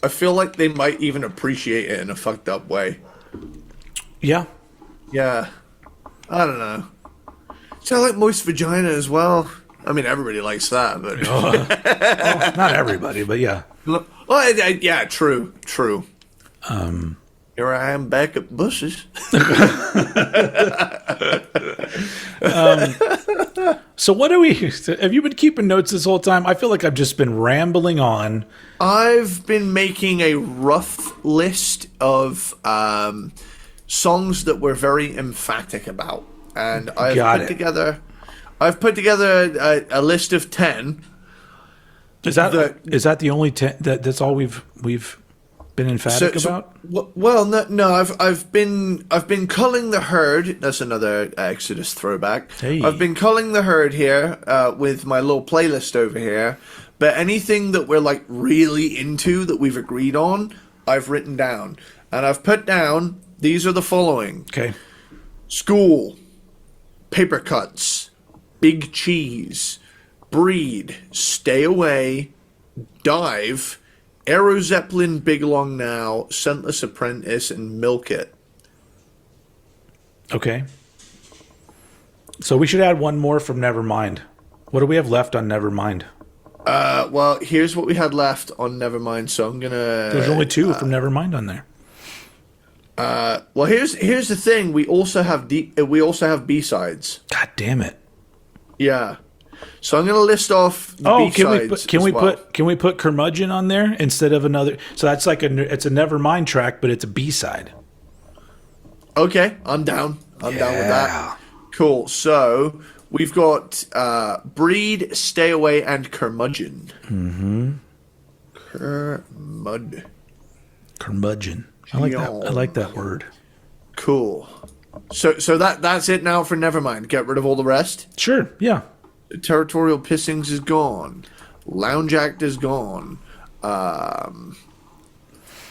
I feel like they might even appreciate it in a fucked up way. Yeah. Yeah. I don't know. So I like Moist Vagina as well. I mean, everybody likes that, but Well, not everybody, but yeah. Well, yeah, true. Here I am back at Bush's. So what do we... Have you been keeping notes this whole time? I feel like I've just been rambling on. I've been making a rough list of songs that we're very emphatic about, and I've put together a list of 10. Is that the only 10? That's all we've been emphatic about? Well, no. I've been culling the herd. That's another Exodus throwback. Hey. I've been culling the herd here with my little playlist over here. But anything that we're like really into that we've agreed on, I've written down, and I've put down. These are the following: Okay. School, Paper Cuts, Big Cheese, Breed, Stay Away, Dive, Aero Zeppelin, Big Long Now, Scentless Apprentice, and Milk It. Okay. So we should add one more from Nevermind. What do we have left on Nevermind? Well, here's what we had left on Nevermind, so I'm gonna... There's only two from Nevermind on there. Well, here's the thing. We also have B-sides. God damn it. Yeah. So I'm gonna list off the B-sides. Can we put Curmudgeon on there instead of another? So that's like it's a Nevermind track, but it's a B-side. Okay, I'm down. I'm down with that. Cool. So we've got Breed, Stay Away, and Curmudgeon. Mm-hmm. Curmudgeon. I like that word. Cool. So that's it now for Nevermind. Get rid of all the rest. Sure. Yeah. Territorial Pissings is gone. Lounge Act is gone.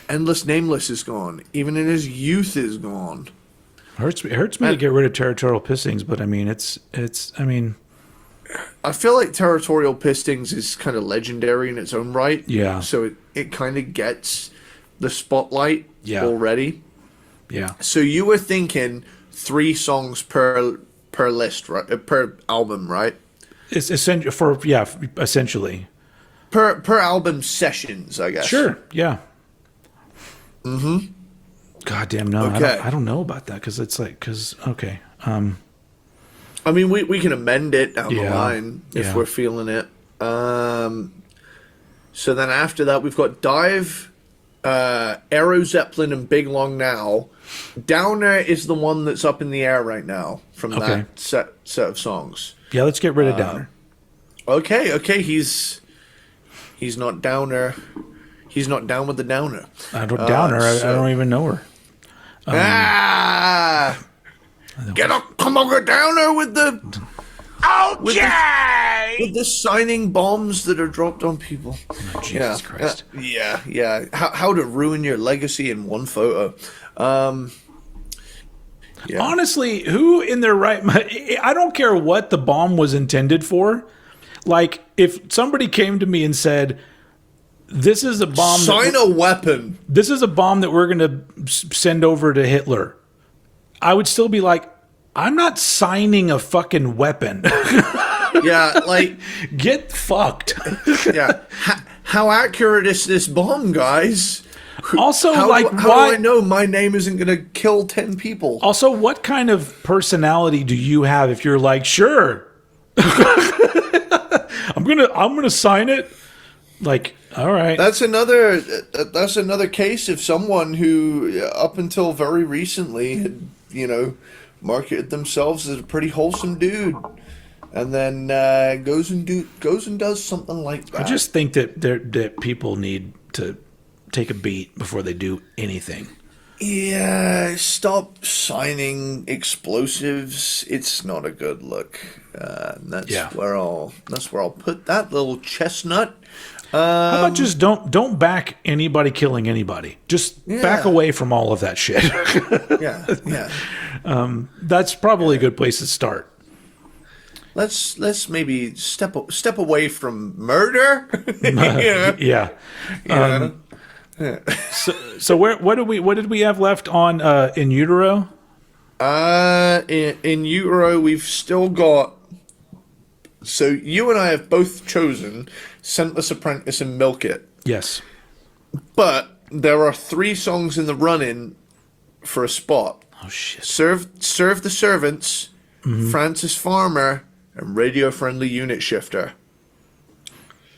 Endless Nameless is gone. Even in His Youth is gone. It hurts me to get rid of Territorial Pissings, but I mean I feel like Territorial Pissings is kind of legendary in its own right. Yeah. So it kind of gets the spotlight already. Yeah. So you were thinking 3 songs per list, right? Per album, right? It's essentially essentially per album sessions, I guess. Sure. Yeah. Mm-hmm. God damn no. Okay. I don't know about that because okay. I mean, we can amend it down the line if we're feeling it. So then after that, we've got Dive, Aero Zeppelin and Big Long Now. Downer is the one that's up in the air right now from Okay. that set of songs. Yeah, let's get rid of Downer. Okay, he's not Downer. He's not down with the Downer. I don't Downer. I don't even know her. Come on, get Downer with the. Okay! With the signing bombs that are dropped on people. Oh, Jesus Christ. Yeah. How to ruin your legacy in one photo. Yeah. Honestly, who in their right mind? I don't care what the bomb was intended for. Like, if somebody came to me and said, "This is a bomb. Sign a weapon." This is a bomb that we're going to send over to Hitler," I would still be like, "I'm not signing a fucking weapon." Yeah, like Get fucked. yeah. How accurate is this bomb, guys? Also, How like, do why? I know my name isn't going to kill 10 people? Also, what kind of personality do you have if you're like, sure, I'm gonna sign it? Like, all right. That's another case of someone who, up until very recently, had, marketed themselves as a pretty wholesome dude, and then goes and does something like that. I just think that people need to take a beat before they do anything. Yeah, stop signing explosives. It's not a good look. That's where I'll put that little chestnut. How about just don't back anybody killing anybody? Just back away from all of that shit. Yeah. That's probably a good place to start. Let's maybe step away from murder. Yeah. So what did we have left on In Utero? In Utero, we've still got. So you and I have both chosen Scentless Apprentice and Milk It, Yes. but there are 3 songs in the run-in for a spot. Oh shit. Serve the Servants, Francis Farmer, and Radio Friendly Unit Shifter.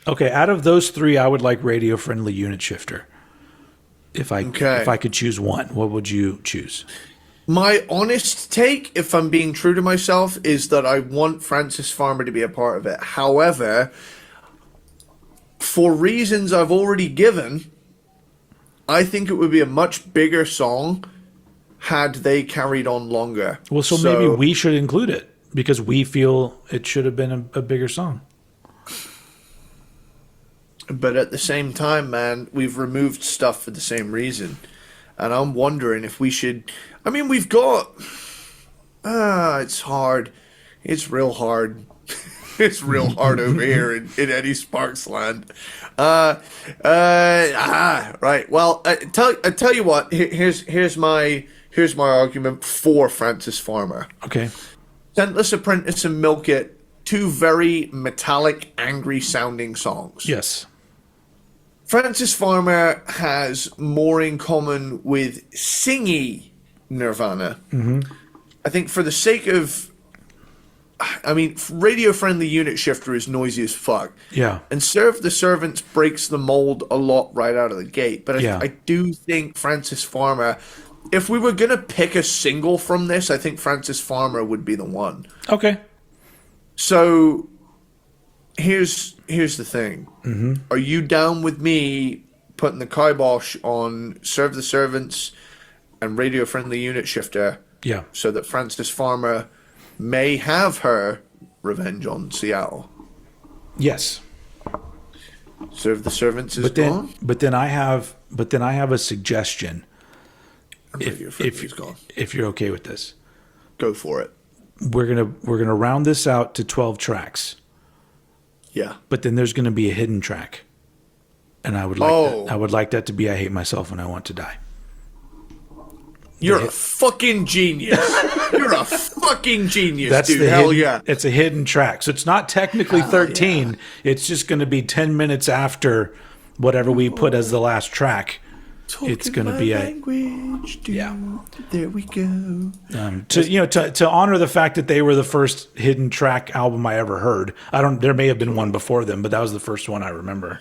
Okay, out of those 3, I would like Radio Friendly Unit Shifter. If I could choose one, what would you choose? My honest take, if I'm being true to myself, is that I want Francis Farmer to be a part of it. However, for reasons I've already given, I think it would be a much bigger song had they carried on longer. Well, so maybe we should include it because we feel it should have been a bigger song. But at the same time, man, we've removed stuff for the same reason. And I'm wondering if we should... I mean, we've got... it's hard. It's real hard. It's real hard over here in Eddie Sparxx land. Right. Well, I tell you what. Here's my argument for Francis Farmer. Okay. Scentless Apprentice and Milk It, 2 very metallic, angry-sounding songs. Yes. Francis Farmer has more in common with singy Nirvana. Mm-hmm. I think for the sake of... I mean, Radio Friendly Unit Shifter is noisy as fuck. Yeah. And Serve the Servants breaks the mold a lot right out of the gate. But I do think Francis Farmer... If we were going to pick a single from this, I think Francis Farmer would be the one. Okay. So... Here's the thing. Mm-hmm. Are you down with me putting the kibosh on Serve the Servants and Radio Friendly Unit Shifter? Yeah. So that Francis Farmer may have her revenge on Seattle. Yes. Serve the Servants is gone. But then I have a suggestion. If you're okay with this, go for it. We're gonna round this out to 12 tracks. Yeah. But then there's going to be a hidden track, and I would like that to be "I Hate Myself and I Want to Die." You're a fucking genius. You're a fucking genius, That's dude. the Hell hidden, yeah. It's a hidden track, so it's not technically 13. Yeah. It's just going to be 10 minutes after whatever we put as the last track. It's going to be language, dude. Yeah. There we go. To honor the fact that they were the first hidden track album I ever heard. There may have been one before them, but that was the first one I remember.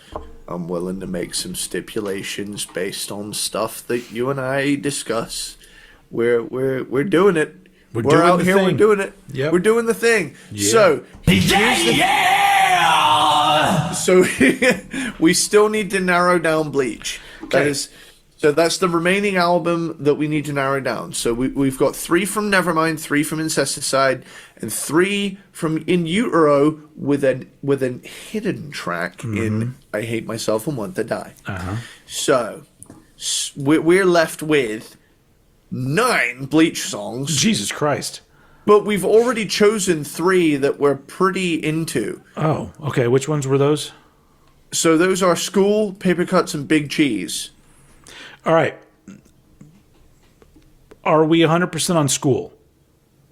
I'm willing to make some stipulations based on stuff that you and I discuss. We're doing it. We're doing out the here. thing. We're doing it. Yep. We're doing the thing. Yeah. So Yeah! So we still need to narrow down Bleach. Okay. So that's the remaining album that we need to narrow down. So we've got 3 from Nevermind, 3 from Incesticide, and 3 from In Utero with a hidden track in I Hate Myself and Want to Die. So we're left with 9 Bleach songs. Jesus Christ. But we've already chosen 3 that we're pretty into. Oh, okay. Which ones were those? So those are School, Paper Cuts, and Big Cheese. All right. Are we 100% on School?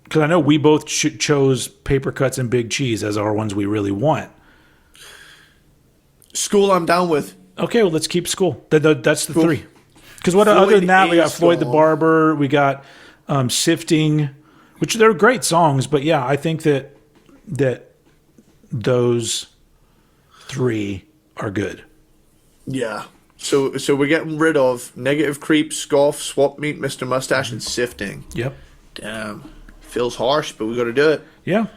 Because I know we both chose Paper Cuts and Big Cheese as our ones we really want. School, I'm down with. Okay, well, let's keep School. That's the Cool. 3. Because other than that, we got Floyd the Barber, we got Sifting, which they're great songs. But yeah, I think that those 3 are good. Yeah. So we're getting rid of Negative Creep, Scoff, Swap Meet, Mr. Mustache, and Sifting. Yep. Damn. Feels harsh, but we got to do it. Yeah.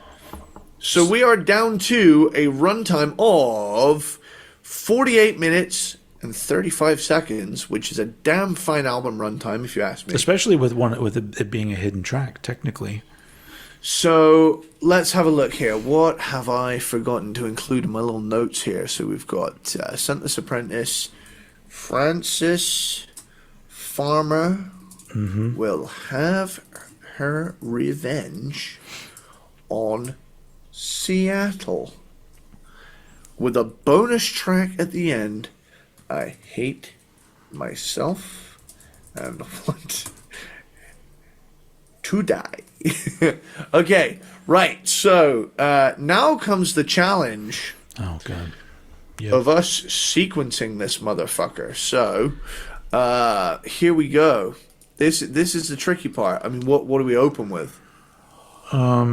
So we are down to a runtime of 48 minutes and 35 seconds, which is a damn fine album runtime, if you ask me. Especially with it being a hidden track, technically. So let's have a look here. What have I forgotten to include in my little notes here? So we've got Sentless Apprentice, Frances Farmer will have her revenge on Seattle with a bonus track at the end. I hate myself and want to die. Okay, right. So now comes the challenge Oh, God. Yep. of us sequencing this motherfucker. So here we go. This is the tricky part. I mean, what do we open with? I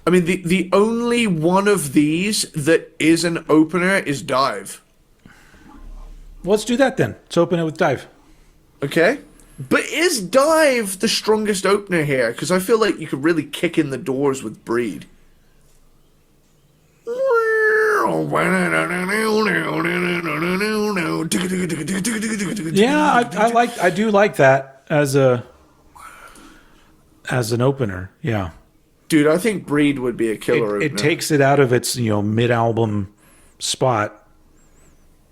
mean, the only one of these that is an opener is Dive. Let's do that then. Let's open it with Dive. Okay? But is Dive the strongest opener here? Because I feel like you could really kick in the doors with Breed. Yeah, I do like that as an opener. Yeah. Dude, I think Breed would be a killer opener. It takes it out of its mid-album spot,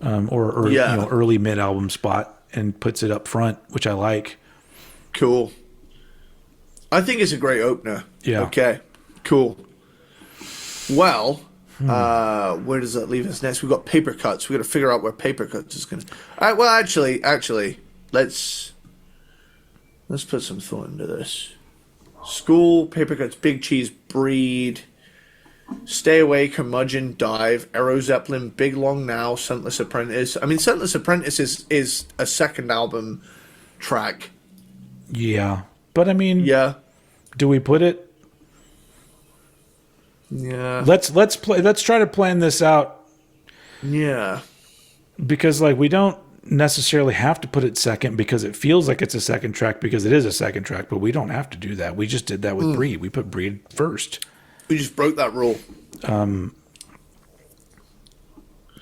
or early mid-album spot, and puts it up front, which I like. Cool. I think it's a great opener. Yeah. Okay. Cool. Well, where does that leave us next? We've got Paper Cuts. We've got to figure out where Paper Cuts is going to... All right, well, actually, let's put some thought into this. School, Paper Cuts, Big Cheese, Breed, Stay Away, Curmudgeon, Dive, Aero Zeppelin, Big Long Now, Sentless Apprentice. I mean, Sentless Apprentice is a second album track. Yeah. But, I mean... Yeah. Do we put it... Yeah. Let's try to plan this out, Yeah. because we don't necessarily have to put it second because it feels like it's a second track because it is a second track, but we don't have to do that. We just did that with Breed. We put Breed first. We just broke that rule.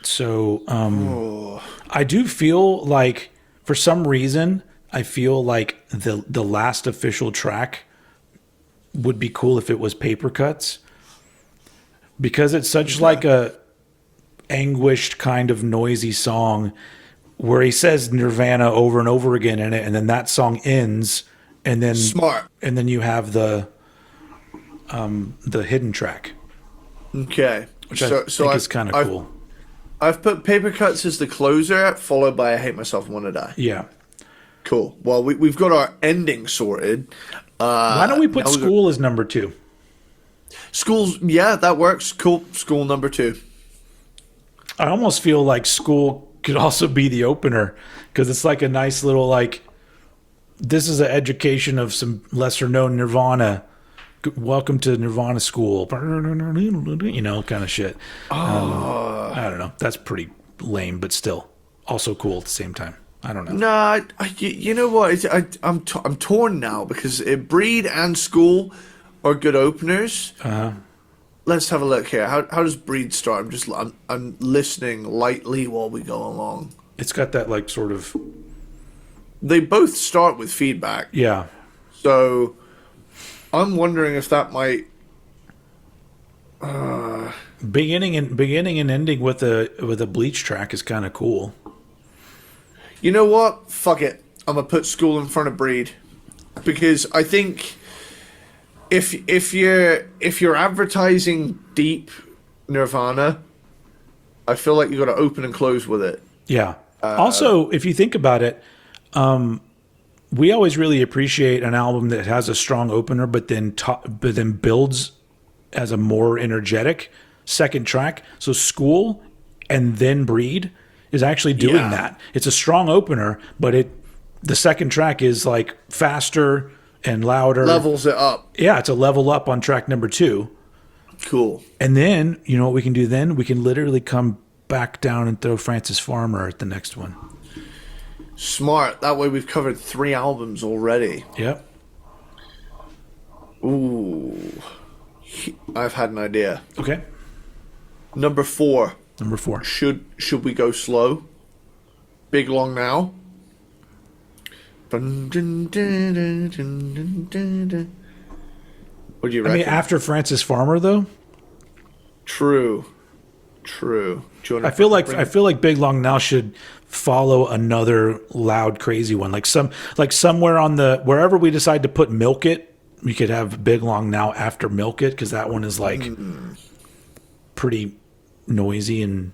So I do feel like, for some reason, I feel like the last official track would be cool if it was Paper Cuts. Because it's such like a anguished kind of noisy song where he says Nirvana over and over again in it, and then that song ends, and then Smart. and then you have the hidden track, Okay. which I think is kind of cool. I've put Paper Cuts as the closer, followed by I Hate Myself and Want to Die. Yeah. Cool. Well, we've got our ending sorted. Why don't we put School as number 2? Schools, yeah, that works. Cool. School number 2. I almost feel like School could also be the opener because it's like a nice little this is an education of some lesser known Nirvana welcome to Nirvana school, you know, kind of shit. I don't know. That's pretty lame, but still also cool at the same time. I don't know. No, you know what? I'm torn now because Breed and School are good openers. Let's have a look here. How does Breed start? I'm listening lightly while we go along. It's got that like sort of. They both start with feedback. Yeah. So I'm wondering if that might. Beginning and ending with a Bleach track is kind of cool. You know what? Fuck it. I'm gonna put School in front of Breed because I think if you're advertising deep Nirvana, I feel like you got to open and close with it. Yeah. Also, if you think about it, we always really appreciate an album that has a strong opener, but then builds as a more energetic second track. So School and then Breed is actually doing that. It's a strong opener, but the second track is like faster and louder. Levels it up. Yeah, it's a level up on track number 2. Cool. And then, you know what we can do then? We can literally come back down and throw Francis Farmer at the next one. Smart. That way we've covered 3 albums already. Yep. Ooh. I've had an idea. Okay. Number 4. Number 4. Should we go slow? Big Long Now? What do you reckon? I mean, after Francis Farmer, though? True. I feel like Big Long Now should follow another loud, crazy one. Like somewhere on wherever we decide to put Milk It, we could have Big Long Now after Milk It, because that one is like pretty noisy and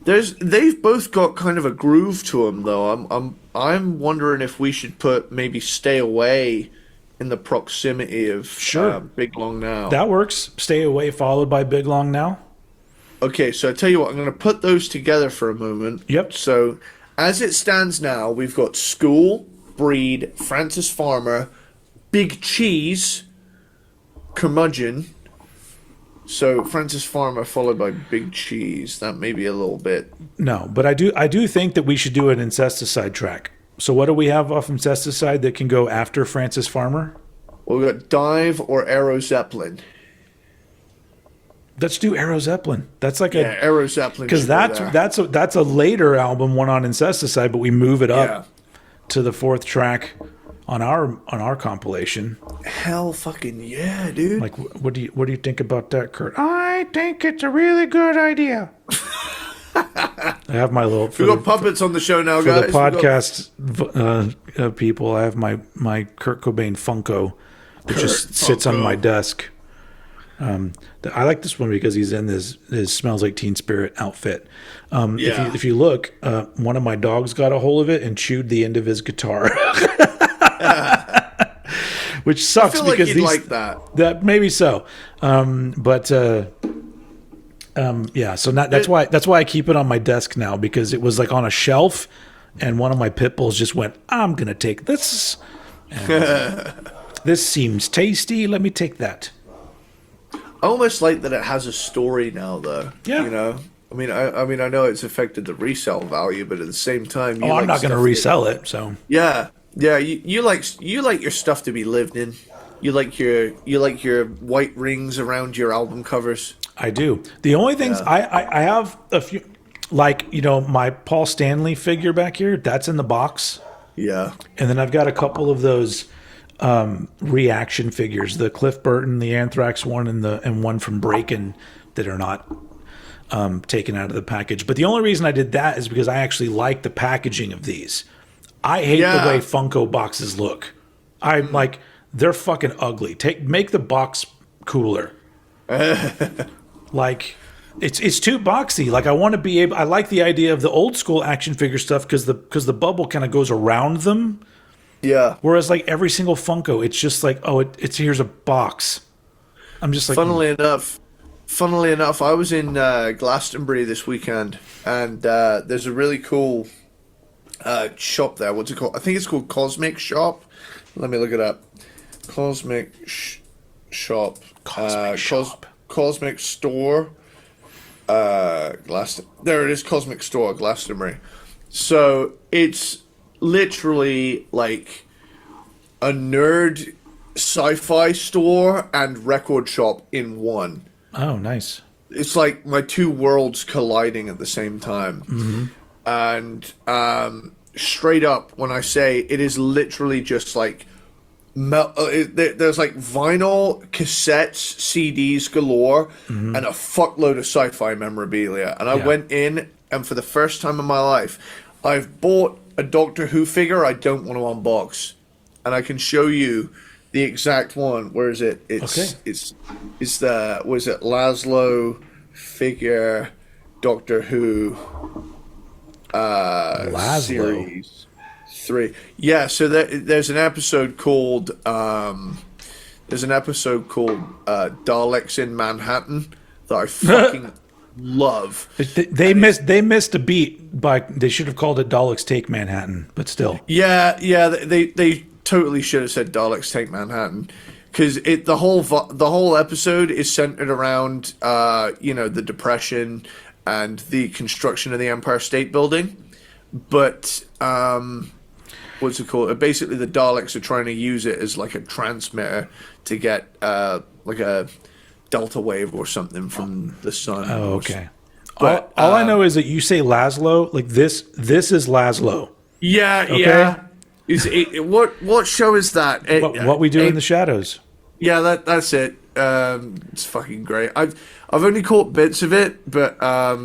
they've both got kind of a groove to them though. I'm wondering if we should put maybe Stay Away in the proximity of Big Long Now. That works. Stay Away followed by Big Long Now. Okay, so I tell you what, I'm going to put those together for a moment. Yep. So as it stands now, we've got School, Breed, Francis Farmer, Big Cheese, Curmudgeon. So Francis Farmer followed by Big Cheese. That may be a little bit. No, but I do think that we should do an Incesticide track. So what do we have off Incesticide that can go after Francis Farmer? Well, we've got Dive or Aero Zeppelin. Let's do Aero Zeppelin. That's like Aero Zeppelin. Because that's a later album, one on Incesticide, but we move it up to the 4th track on our compilation. Hell fucking yeah, dude. Like, what do you think about that, Kurt? I think it's a really good idea. I have my little. We got puppets on the show now, guys. For the podcast people, I have my Kurt Cobain Funko that just sits on my desk. I like this one because he's in his Smells Like Teen Spirit outfit. If you look, one of my dogs got a hold of it and chewed the end of his guitar. Which sucks, I feel because like you'd like that. That maybe so. So that's why I keep it on my desk now, because it was like on a shelf and one of my pit bulls just went, I'm gonna take this. This seems tasty. Let me take that. I almost like that it has a story now, though. Yeah. You know, I mean, I know it's affected the resale value, but at the same time, I'm not going to resell it. So yeah. You like your stuff to be lived in. You like your white rings around your album covers. I do. The only things I have a few, like, you know, my Paul Stanley figure back here. That's in the box. Yeah. And then I've got a couple of those reaction figures, the Cliff Burton, the Anthrax one, and one from Breakin' that are not taken out of the package. But the only reason I did that is because I actually like the packaging of these. I hate the way Funko boxes look. They're fucking ugly. Make the box cooler. Like, it's too boxy. Like, I want to be able. I like the idea of the old school action figure stuff because the bubble kind of goes around them. Yeah. Whereas, like, every single Funko, it's just like, oh, it's here's a box. I'm just like. Funnily enough, I was in Glastonbury this weekend, and there's a really cool shop there. What's it called? I think it's called Cosmic Shop. Let me look it up. Cosmic Shop. Cosmic Shop. Cosmic Store. There it is, Cosmic Store, Glastonbury. So it's literally like a nerd sci-fi store and record shop in one. Oh, nice. It's like my two worlds colliding at the same time. And straight up, when I say it is literally just like there's like vinyl, cassettes, CDs galore, and a fuckload of sci-fi memorabilia. And I went in, and for the first time in my life, I've bought a Doctor Who figure I don't want to unbox, and I can show you the exact one. Where is it? It's the Laszlo figure Doctor Who series 3. Yeah, so there's an episode called Daleks in Manhattan that I fucking love. They missed a beat by. They should have called it Daleks Take Manhattan, but still. Yeah, they totally should have said Daleks Take Manhattan, because the whole episode is centered around the Depression and the construction of the Empire State Building, but what's it called? Basically, the Daleks are trying to use it as like a transmitter to get like a delta wave or something from the sun. Oh, okay. But all I know is that you say Laszlo, like this is Laszlo. Yeah, okay? yeah. What show is that? What We Do in the Shadows. Yeah, that's it. It's fucking great. I've only caught bits of it, but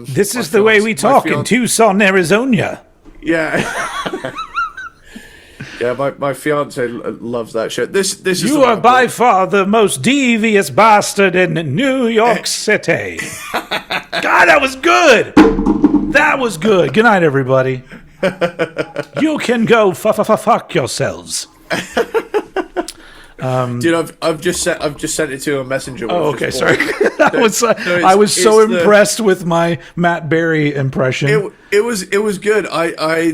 this is the way we talk in Tucson, Arizona. Yeah. Yeah, my fiance loves that shit. This is you are by far the most devious bastard in New York City. God, that was good. That was good. Good night, everybody. You can go fuck yourselves. Dude, I've just sent it to a messenger. Oh, okay, sorry. I was so impressed with my Matt Berry impression. It was good. I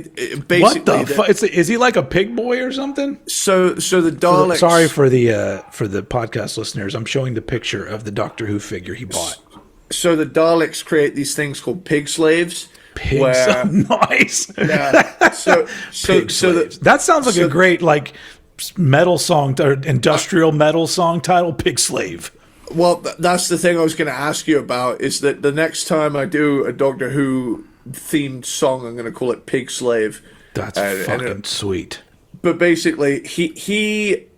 basically what the fuck? Is he like a pig boy or something? So the Daleks. Sorry for the podcast listeners. I'm showing the picture of the Doctor Who figure he bought. So the Daleks create these things called pig slaves. Pigs, where, nice. Yeah. So that sounds like a great like metal song or industrial metal song title, Pig Slave. Well, that's the thing I was going to ask you about, is that the next time I do a Doctor Who themed song, I'm going to call it Pig Slave. That's fucking sweet. But basically,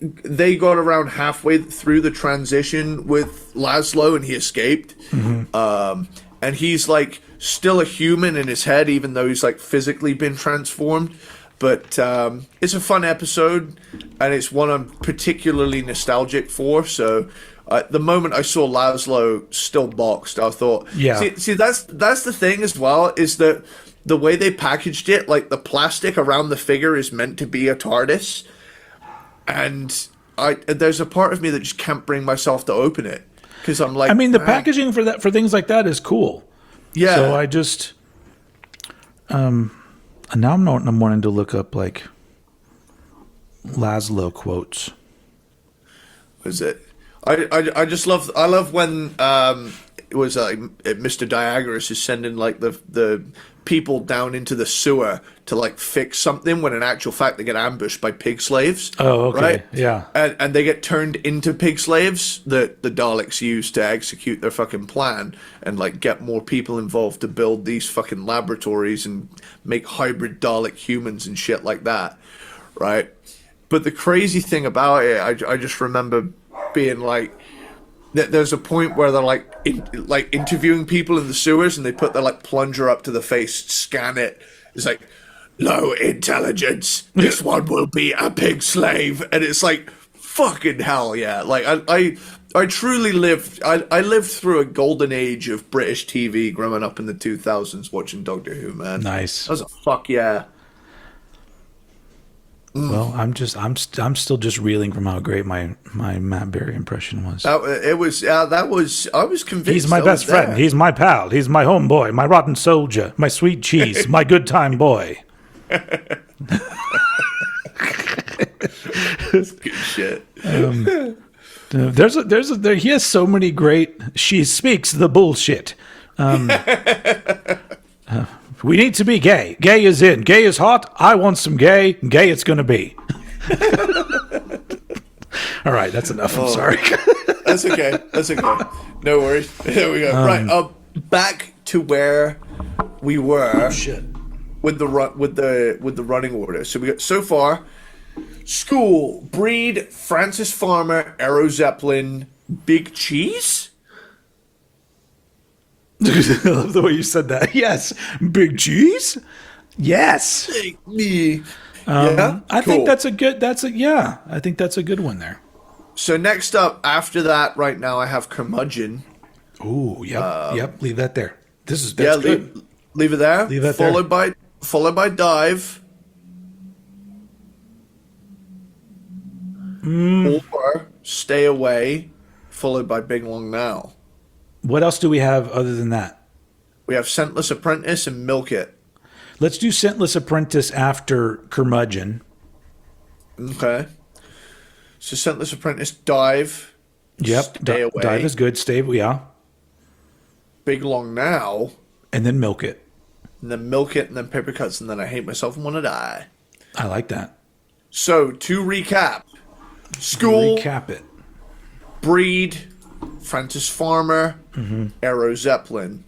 they got around halfway through the transition with Laszlo, and he escaped. And he's like still a human in his head, even though he's like physically been transformed. But it's a fun episode, and it's one I'm particularly nostalgic for. So the moment I saw Laszlo still boxed, I thought, yeah. See, that's the thing as well, is that the way they packaged it, like the plastic around the figure is meant to be a TARDIS, and there's a part of me that just can't bring myself to open it, because I'm like, I mean, the packaging for things like that is cool. Yeah. So I just and now I'm wanting to look up like Laszlo quotes. Was it? I just love when it was like Mr. Diagoras is sending like the people down into the sewer to like fix something, when in actual fact they get ambushed by pig slaves. Oh, okay. Right? Yeah. And they get turned into pig slaves that the Daleks use to execute their fucking plan and like get more people involved to build these fucking laboratories and make hybrid Dalek humans and shit like that. Right? But the crazy thing about it, I just remember being like, there's a point where they're like interviewing people in the sewers, and they put their like plunger up to the face, scan it. It's like, low intelligence. This one will be a pig slave, and it's like, fucking hell yeah! Like I truly lived. I lived through a golden age of British TV growing up in the 2000s, watching Doctor Who. Man, nice. That was a fuck yeah. Well, I'm still just reeling from how great my Matt Berry impression was. I was convinced. He's my best friend. He's my pal. He's my homeboy. My rotten soldier. My sweet cheese. My good time boy. That's good shit. He has so many great. She speaks the bullshit. We need to be gay. Gay is in. Gay is hot. I want some gay. Gay it's going to be. All right, that's enough. I'm sorry. That's okay. That's okay. No worries. There we go. Right. Back to where we were. Shit. With the running order. So we got so far: School, Breed, Francis Farmer, Aero Zeppelin, Big Cheese. I love the way you said that. Yes, Big Cheese. Yes. Me. I think that's a good. I think that's a good one there. So next up, after that, right now I have Curmudgeon. Ooh, yep. Leave that there. That's good. Leave it there. Leave that followed by Dive. Or Stay Away, followed by Big Long Now. What else do we have other than that? We have Scentless Apprentice and Milk It. Let's do Scentless Apprentice after Curmudgeon. Okay. So Scentless Apprentice, Dive. Yep. Stay Away. Dive is good. Stay, yeah. Big Long Now. And then Milk It. And then Milk It, and then Paper Cuts, and then I Hate Myself and Wanna Die. I like that. So, to recap. School. Recap it. Breed. Francis Farmer. Aero Zeppelin.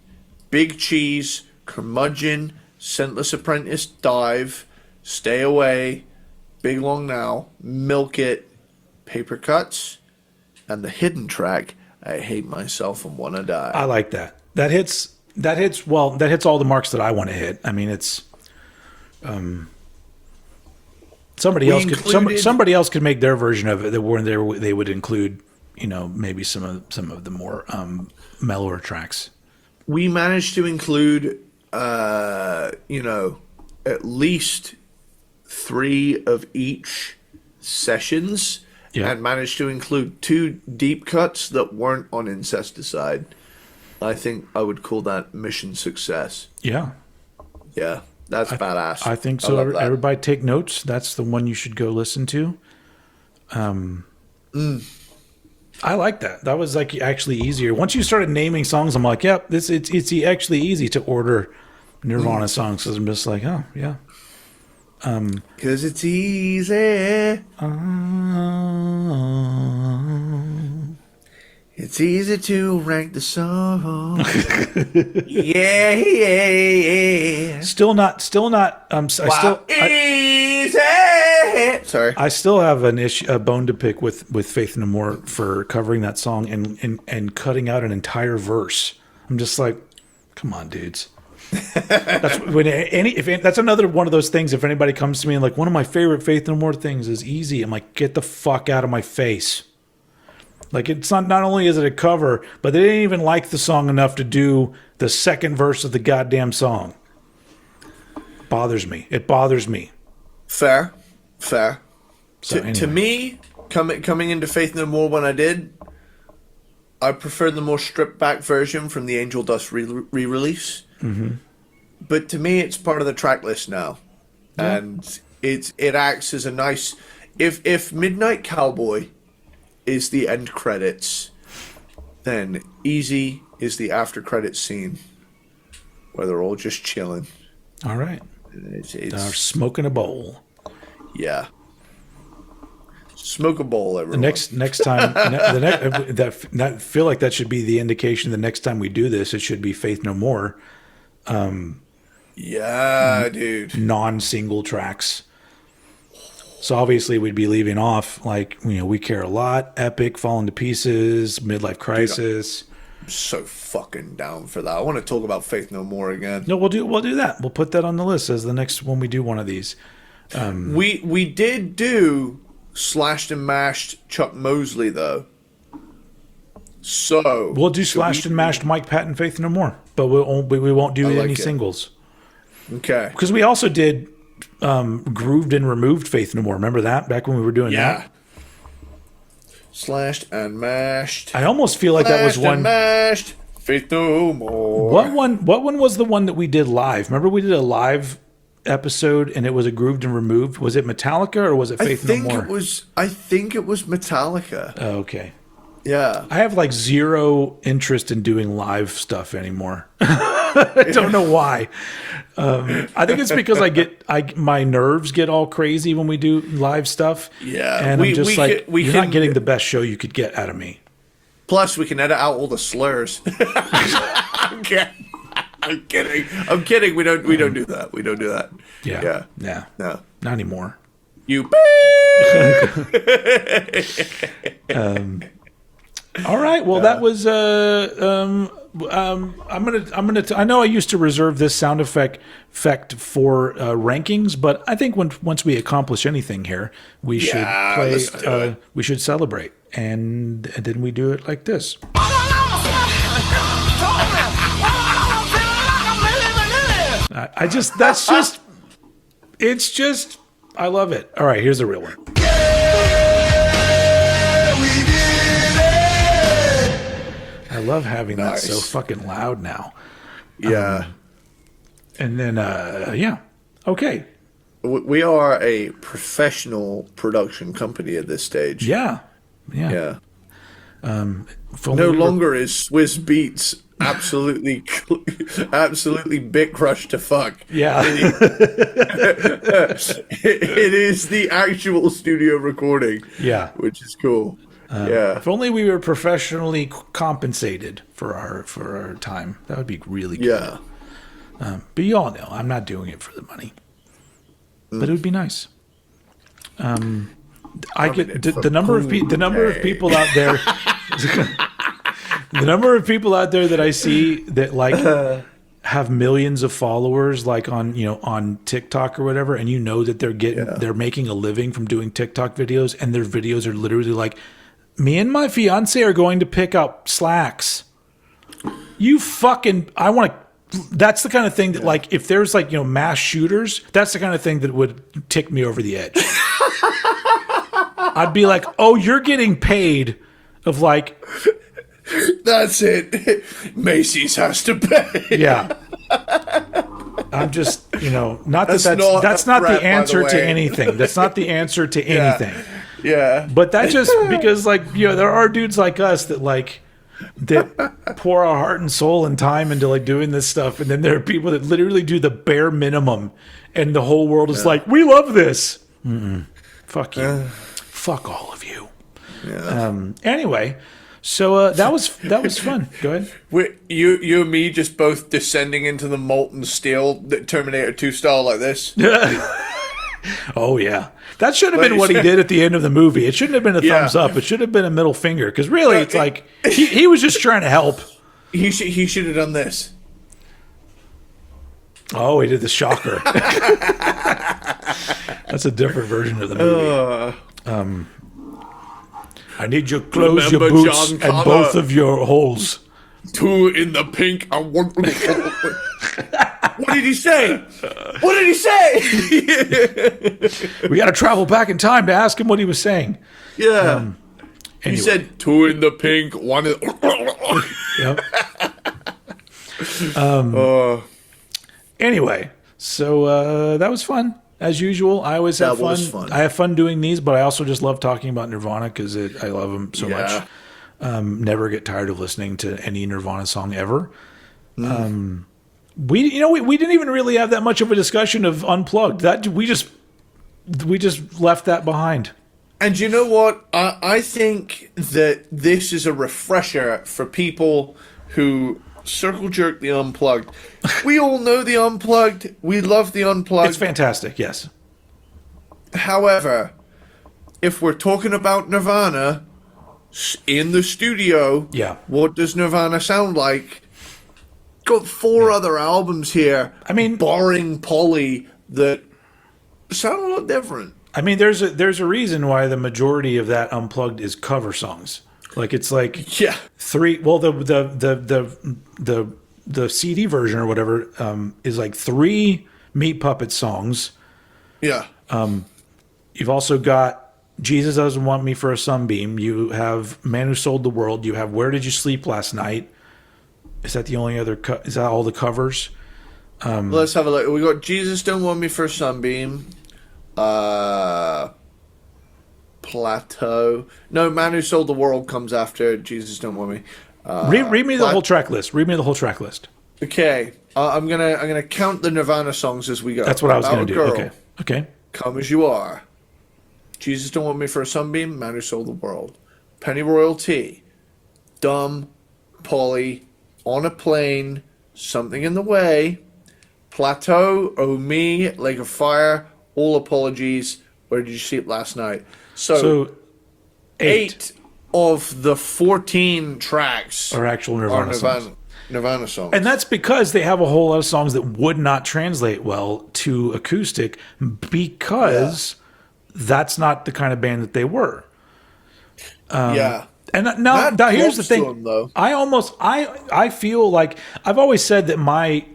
Big Cheese. Curmudgeon. Scentless Apprentice. Dive. Stay Away. Big Long Now. Milk It. Paper Cuts. And the hidden track, I Hate Myself and Wanna Die. I like that. That hits all the marks that I want to hit. I mean, it's somebody else could make their version of it that were there. They would include, maybe some of the more mellower tracks. We managed to include at least 3 of each sessions, and managed to include 2 deep cuts that weren't on Incesticide. I think I would call that mission success. Yeah. Yeah, that's badass. I think so. Everybody take notes. That's the one you should go listen to. I like that. That was like actually easier. Once you started naming songs, I'm like, yep, it's actually easy to order Nirvana songs. Because I'm just like, oh, yeah. Because it's easy. It's easy to rank the song. yeah. Still not. Easy. Sorry. I still have a bone to pick with Faith No More for covering that song and cutting out an entire verse. I'm just like, come on, dudes. That's that's another one of those things. If anybody comes to me and like, one of my favorite Faith No More things is Easy, I'm like, get the fuck out of my face. Like, it's not only is it a cover, but they didn't even like the song enough to do the second verse of the goddamn song. Bothers me. It bothers me. Fair. So To anyway. me, coming into Faith No More when I did, I prefer the more stripped back version from the Angel Dust re-release. Mm-hmm. But to me, it's part of the track list now, and it acts as a nice. If Midnight Cowboy is the end credits, then Easy is the after credits scene, where they're all just chilling. All right. They're smoking a bowl. Yeah. Smoke a bowl, everyone. The next time, I feel like that should be the indication. The next time we do this, it should be Faith No More. Yeah, dude. Non-single tracks. So obviously we'd be leaving off like, We Care a Lot, Epic, Falling to Pieces, Midlife Crisis. Dude, I'm so fucking down for that. I want to talk about Faith No More again. No, we'll do that. We'll put that on the list as the next when we do one of these. We did do Slashed and Mashed Chuck Mosley though. So we'll do Slashed and Mashed Mike Patton Faith No More, but we won't do any singles. Okay. Because we also did Grooved and Removed Faith No More. Remember that back when we were doing that? Slashed and Mashed. I almost feel like that was one. And Mashed Faith No More. What one was the one that we did live? Remember we did a live episode and it was a grooved and removed? Was it Metallica or was it Faith No More? I think it was Metallica. Oh, okay. Yeah. I have like zero interest in doing live stuff anymore. I don't know why. I think it's because my nerves get all crazy when we do live stuff. Yeah. And I'm just you're not getting the best show you could get out of me. Plus, we can edit out all the slurs. I'm kidding. We don't do that. We don't do that. Yeah. No. Not anymore. You. All right. Well, that was. I know I used to reserve this sound effect for rankings, but I think once we accomplish anything here, we should play. We should celebrate, and then we do it like this. I love it. All right, here's the real one. I love having that so fucking loud now. Yeah. And then, okay. We are a professional production company at this stage. Yeah. No longer is Swiss Beats absolutely bit crushed to fuck. Yeah. It is the actual studio recording. Yeah. Which is cool. Yeah. If only we were professionally compensated for our time. That would be really good. Yeah. But you all know I'm not doing it for the money. But it would be nice. I get the number of people out there. The number of people out there that I see that like have millions of followers, like on TikTok or whatever, and that they're making a living from doing TikTok videos, and their videos are literally like, me and my fiance are going to pick up slacks. That's the kind of thing that like, if there's like, mass shooters, that's the kind of thing that would tick me over the edge. I'd be like, oh, you're getting paid of like, that's it. Macy's has to pay. Yeah. I'm just, that's not the answer to anything. That's not the answer to anything. Yeah. But that just because like, there are dudes like us that pour our heart and soul and time into like doing this stuff. And then there are people that literally do the bare minimum and the whole world is like, we love this. Fuck you. Fuck all of you. Yeah. Anyway, so that was fun. Go ahead. You and me just both descending into the molten steel Terminator 2 style like this. Oh yeah, that should have been what he did at the end of the movie. It shouldn't have been a thumbs up. It should have been a middle finger. Because really, it's like he was just trying to help. He should have done this. Oh, he did the shocker. That's a different version of the movie. I need you to close your boots and both of your holes. 2 in the pink and 1 in the What did he say? What did he say? We got to travel back in time to ask him what he was saying. Yeah. Anyway. He said 2 in the pink, 1 in Yep. Anyway, so that was fun. As usual, I always have fun. I have fun doing these, but I also just love talking about Nirvana because I love them so much. Never get tired of listening to any Nirvana song ever. We didn't even really have that much of a discussion of Unplugged. That we just left that behind. And you know what? I think that this is a refresher for people who circle jerk the Unplugged. We all know the Unplugged. We love the Unplugged. It's fantastic, yes. However, if we're talking about Nirvana in the studio, what does Nirvana sound like? Got 4 other albums here. I mean, barring Polly, that sound a lot different. I mean, there's a reason why the majority of that Unplugged is cover songs. Like it's like 3. Well, the CD version or whatever is like 3 Meat Puppet songs. Yeah. You've also got Jesus Doesn't Want Me for a Sunbeam. You have Man Who Sold the World. You have Where Did You Sleep Last Night? Is that the only other? Is that all the covers? Let's have a look. We got Jesus Don't Want Me for a Sunbeam. Plateau. No, Man Who Sold the World comes after Jesus Don't Want Me. Read me the whole track list. Read me the whole track list. Okay. I'm gonna count the Nirvana songs as we go. That's what I was About going to do. Girl, Okay. Okay. Come As You Are. Jesus Don't Want Me for a Sunbeam. Man Who Sold the World. Penny Royalty. Dumb. Polly. On a Plane. Something in the Way. Plateau. Oh Me. Lake of Fire. All Apologies. Where Did You Sleep Last Night? So 8 of the 14 tracks are actual Nirvana songs. Nirvana songs. And that's because they have a whole lot of songs that would not translate well to acoustic because that's not the kind of band that they were. Yeah. And now here's the thing. Them, though. I feel like I've always said that my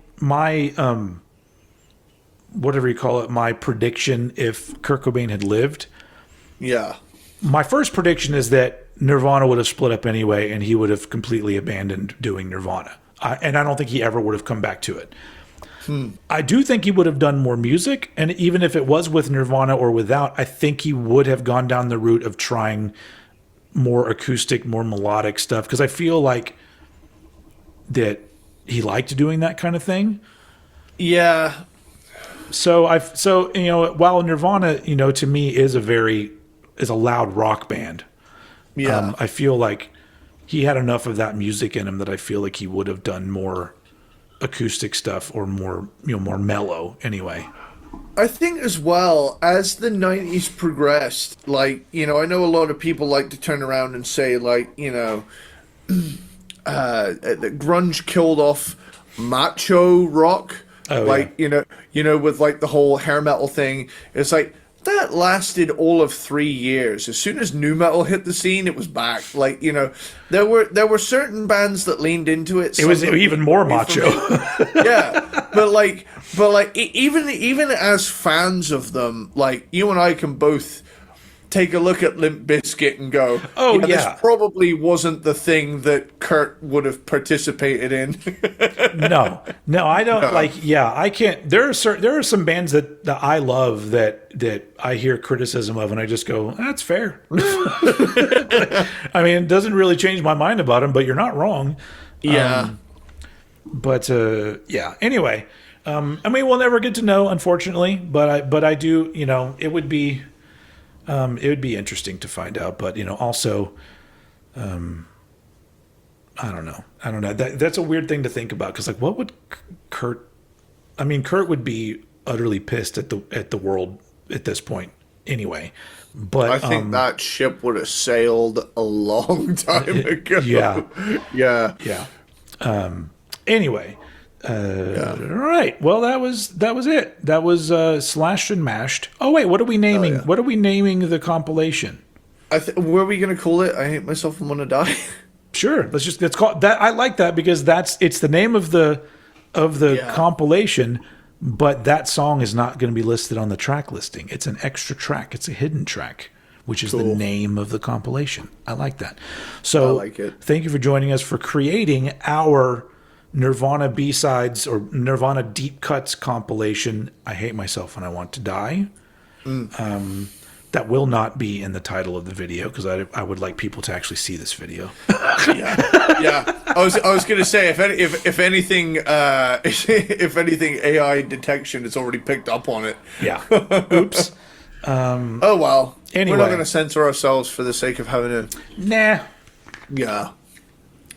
whatever you call it, my prediction if Kurt Cobain had lived. Yeah. My first prediction is that Nirvana would have split up anyway, and he would have completely abandoned doing Nirvana. And I don't think he ever would have come back to it. I do think he would have done more music, and even if it was with Nirvana or without, I think he would have gone down the route of trying more acoustic, more melodic stuff, because I feel like that he liked doing that kind of thing. Yeah. So while Nirvana, to me is a loud rock band. Yeah. I feel like he had enough of that music in him that I feel like he would have done more acoustic stuff or more mellow anyway. I think as well, as the 90s progressed, I know a lot of people like to turn around and say, that grunge killed off macho rock. Oh, with the whole hair metal thing. It's like, that lasted all of 3 years. As soon as nu metal hit the scene, it was back. There were certain bands that leaned into it. It was even more macho. Yeah, even as fans of them, you and I can both take a look at Limp Bizkit and go, this probably wasn't the thing that Kurt would have participated in. No, I don't I can't. There are some bands that I love that I hear criticism of, and I just go, that's fair. I mean, it doesn't really change my mind about them, but you're not wrong. Yeah. Anyway, we'll never get to know, unfortunately, but I do, it would be interesting to find out, but also, I don't know. That's a weird thing to think about, because what would Kurt would be utterly pissed at the world at this point anyway. But I think that ship would have sailed a long time ago. Yeah. Yeah. Anyway. All right. Well, that was it. That was Slashed and Mashed. Oh wait, what are we naming? What are we naming the compilation? Were we gonna call it "I Hate Myself and Want to Die"? Sure. Let's call it that. I like that because it's the name of the compilation, but that song is not going to be listed on the track listing. It's an extra track. It's a hidden track, which is the name of the compilation. I like that. So I like it. Thank you for joining us for creating our Nirvana B-sides or Nirvana deep cuts compilation. I Hate Myself and I Want to Die. That will not be in the title of the video because I would like people to actually see this video. Yeah. I was gonna say if anything AI detection has already picked up on it. Yeah. Oops. Oh well. Anyway, we're not gonna censor ourselves for the sake of having a. Nah. Yeah.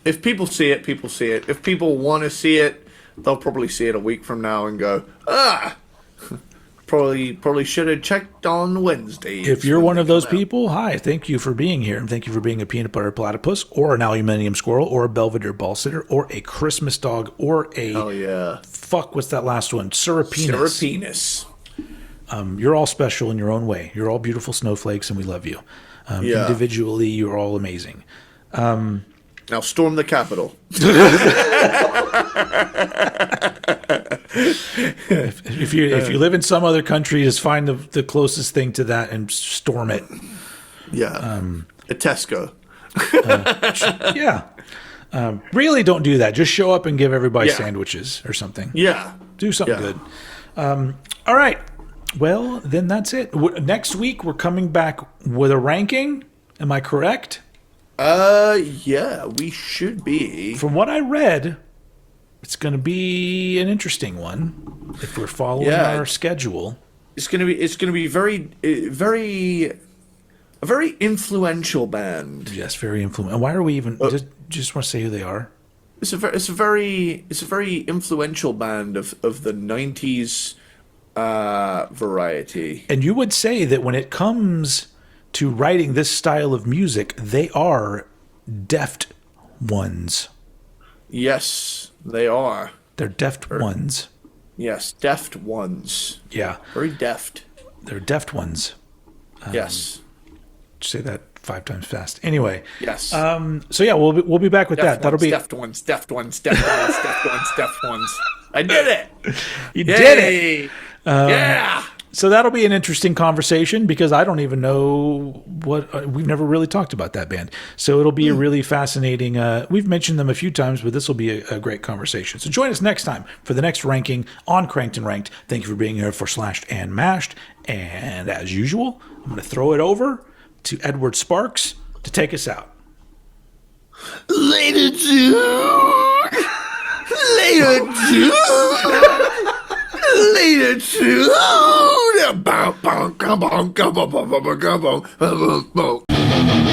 If people see it, people see it. If people want to see it, they'll probably see it a week from now and go, Probably should have checked on Wednesday. If you're one of those people, hi, thank you for being here, and thank you for being a peanut butter platypus, or an aluminium squirrel, or a Belvedere ball sitter, or a Christmas dog, or a what's that last one? Surapinus. You're all special in your own way. You're all beautiful snowflakes, and we love you. Individually, you're all amazing. Now storm the Capitol. If you live in some other country, just find the closest thing to that and storm it. Yeah. A Tesco. Yeah. Really, don't do that. Just show up and give everybody sandwiches or something. Yeah. Do something good. All right. Well, then that's it. Next week, we're coming back with a ranking. Am I correct? Yeah, we should be. From what I read, it's going to be an interesting one if we're following our schedule. It's gonna be very a very influential band. Yes, very influential. Why are we even? Just want to say who they are. It's a very influential band of the 90s variety. And you would say that when it comes to writing this style of music, they are deft ones. Yes, they are. They're deft ones. Yes, deft ones. Yeah. Very deft. They're deft ones. Yes. Say that 5 times fast. Anyway. Yes. So yeah, we'll be back with that. That'll be deft ones, deft ones, deft ones, deft ones, deft ones. I did it. You did it. Yeah. So that'll be an interesting conversation because I don't even know what we've never really talked about that band. So it'll be a really fascinating. We've mentioned them a few times, but this will be a great conversation. So join us next time for the next ranking on Cranked and Ranked. Thank you for being here for Slashed and Mashed. And as usual, I'm going to throw it over to Edward Sparxx to take us out. Later, dude. Later, dude. Later, dude. Bow, bow, come on, come on, come on, come on.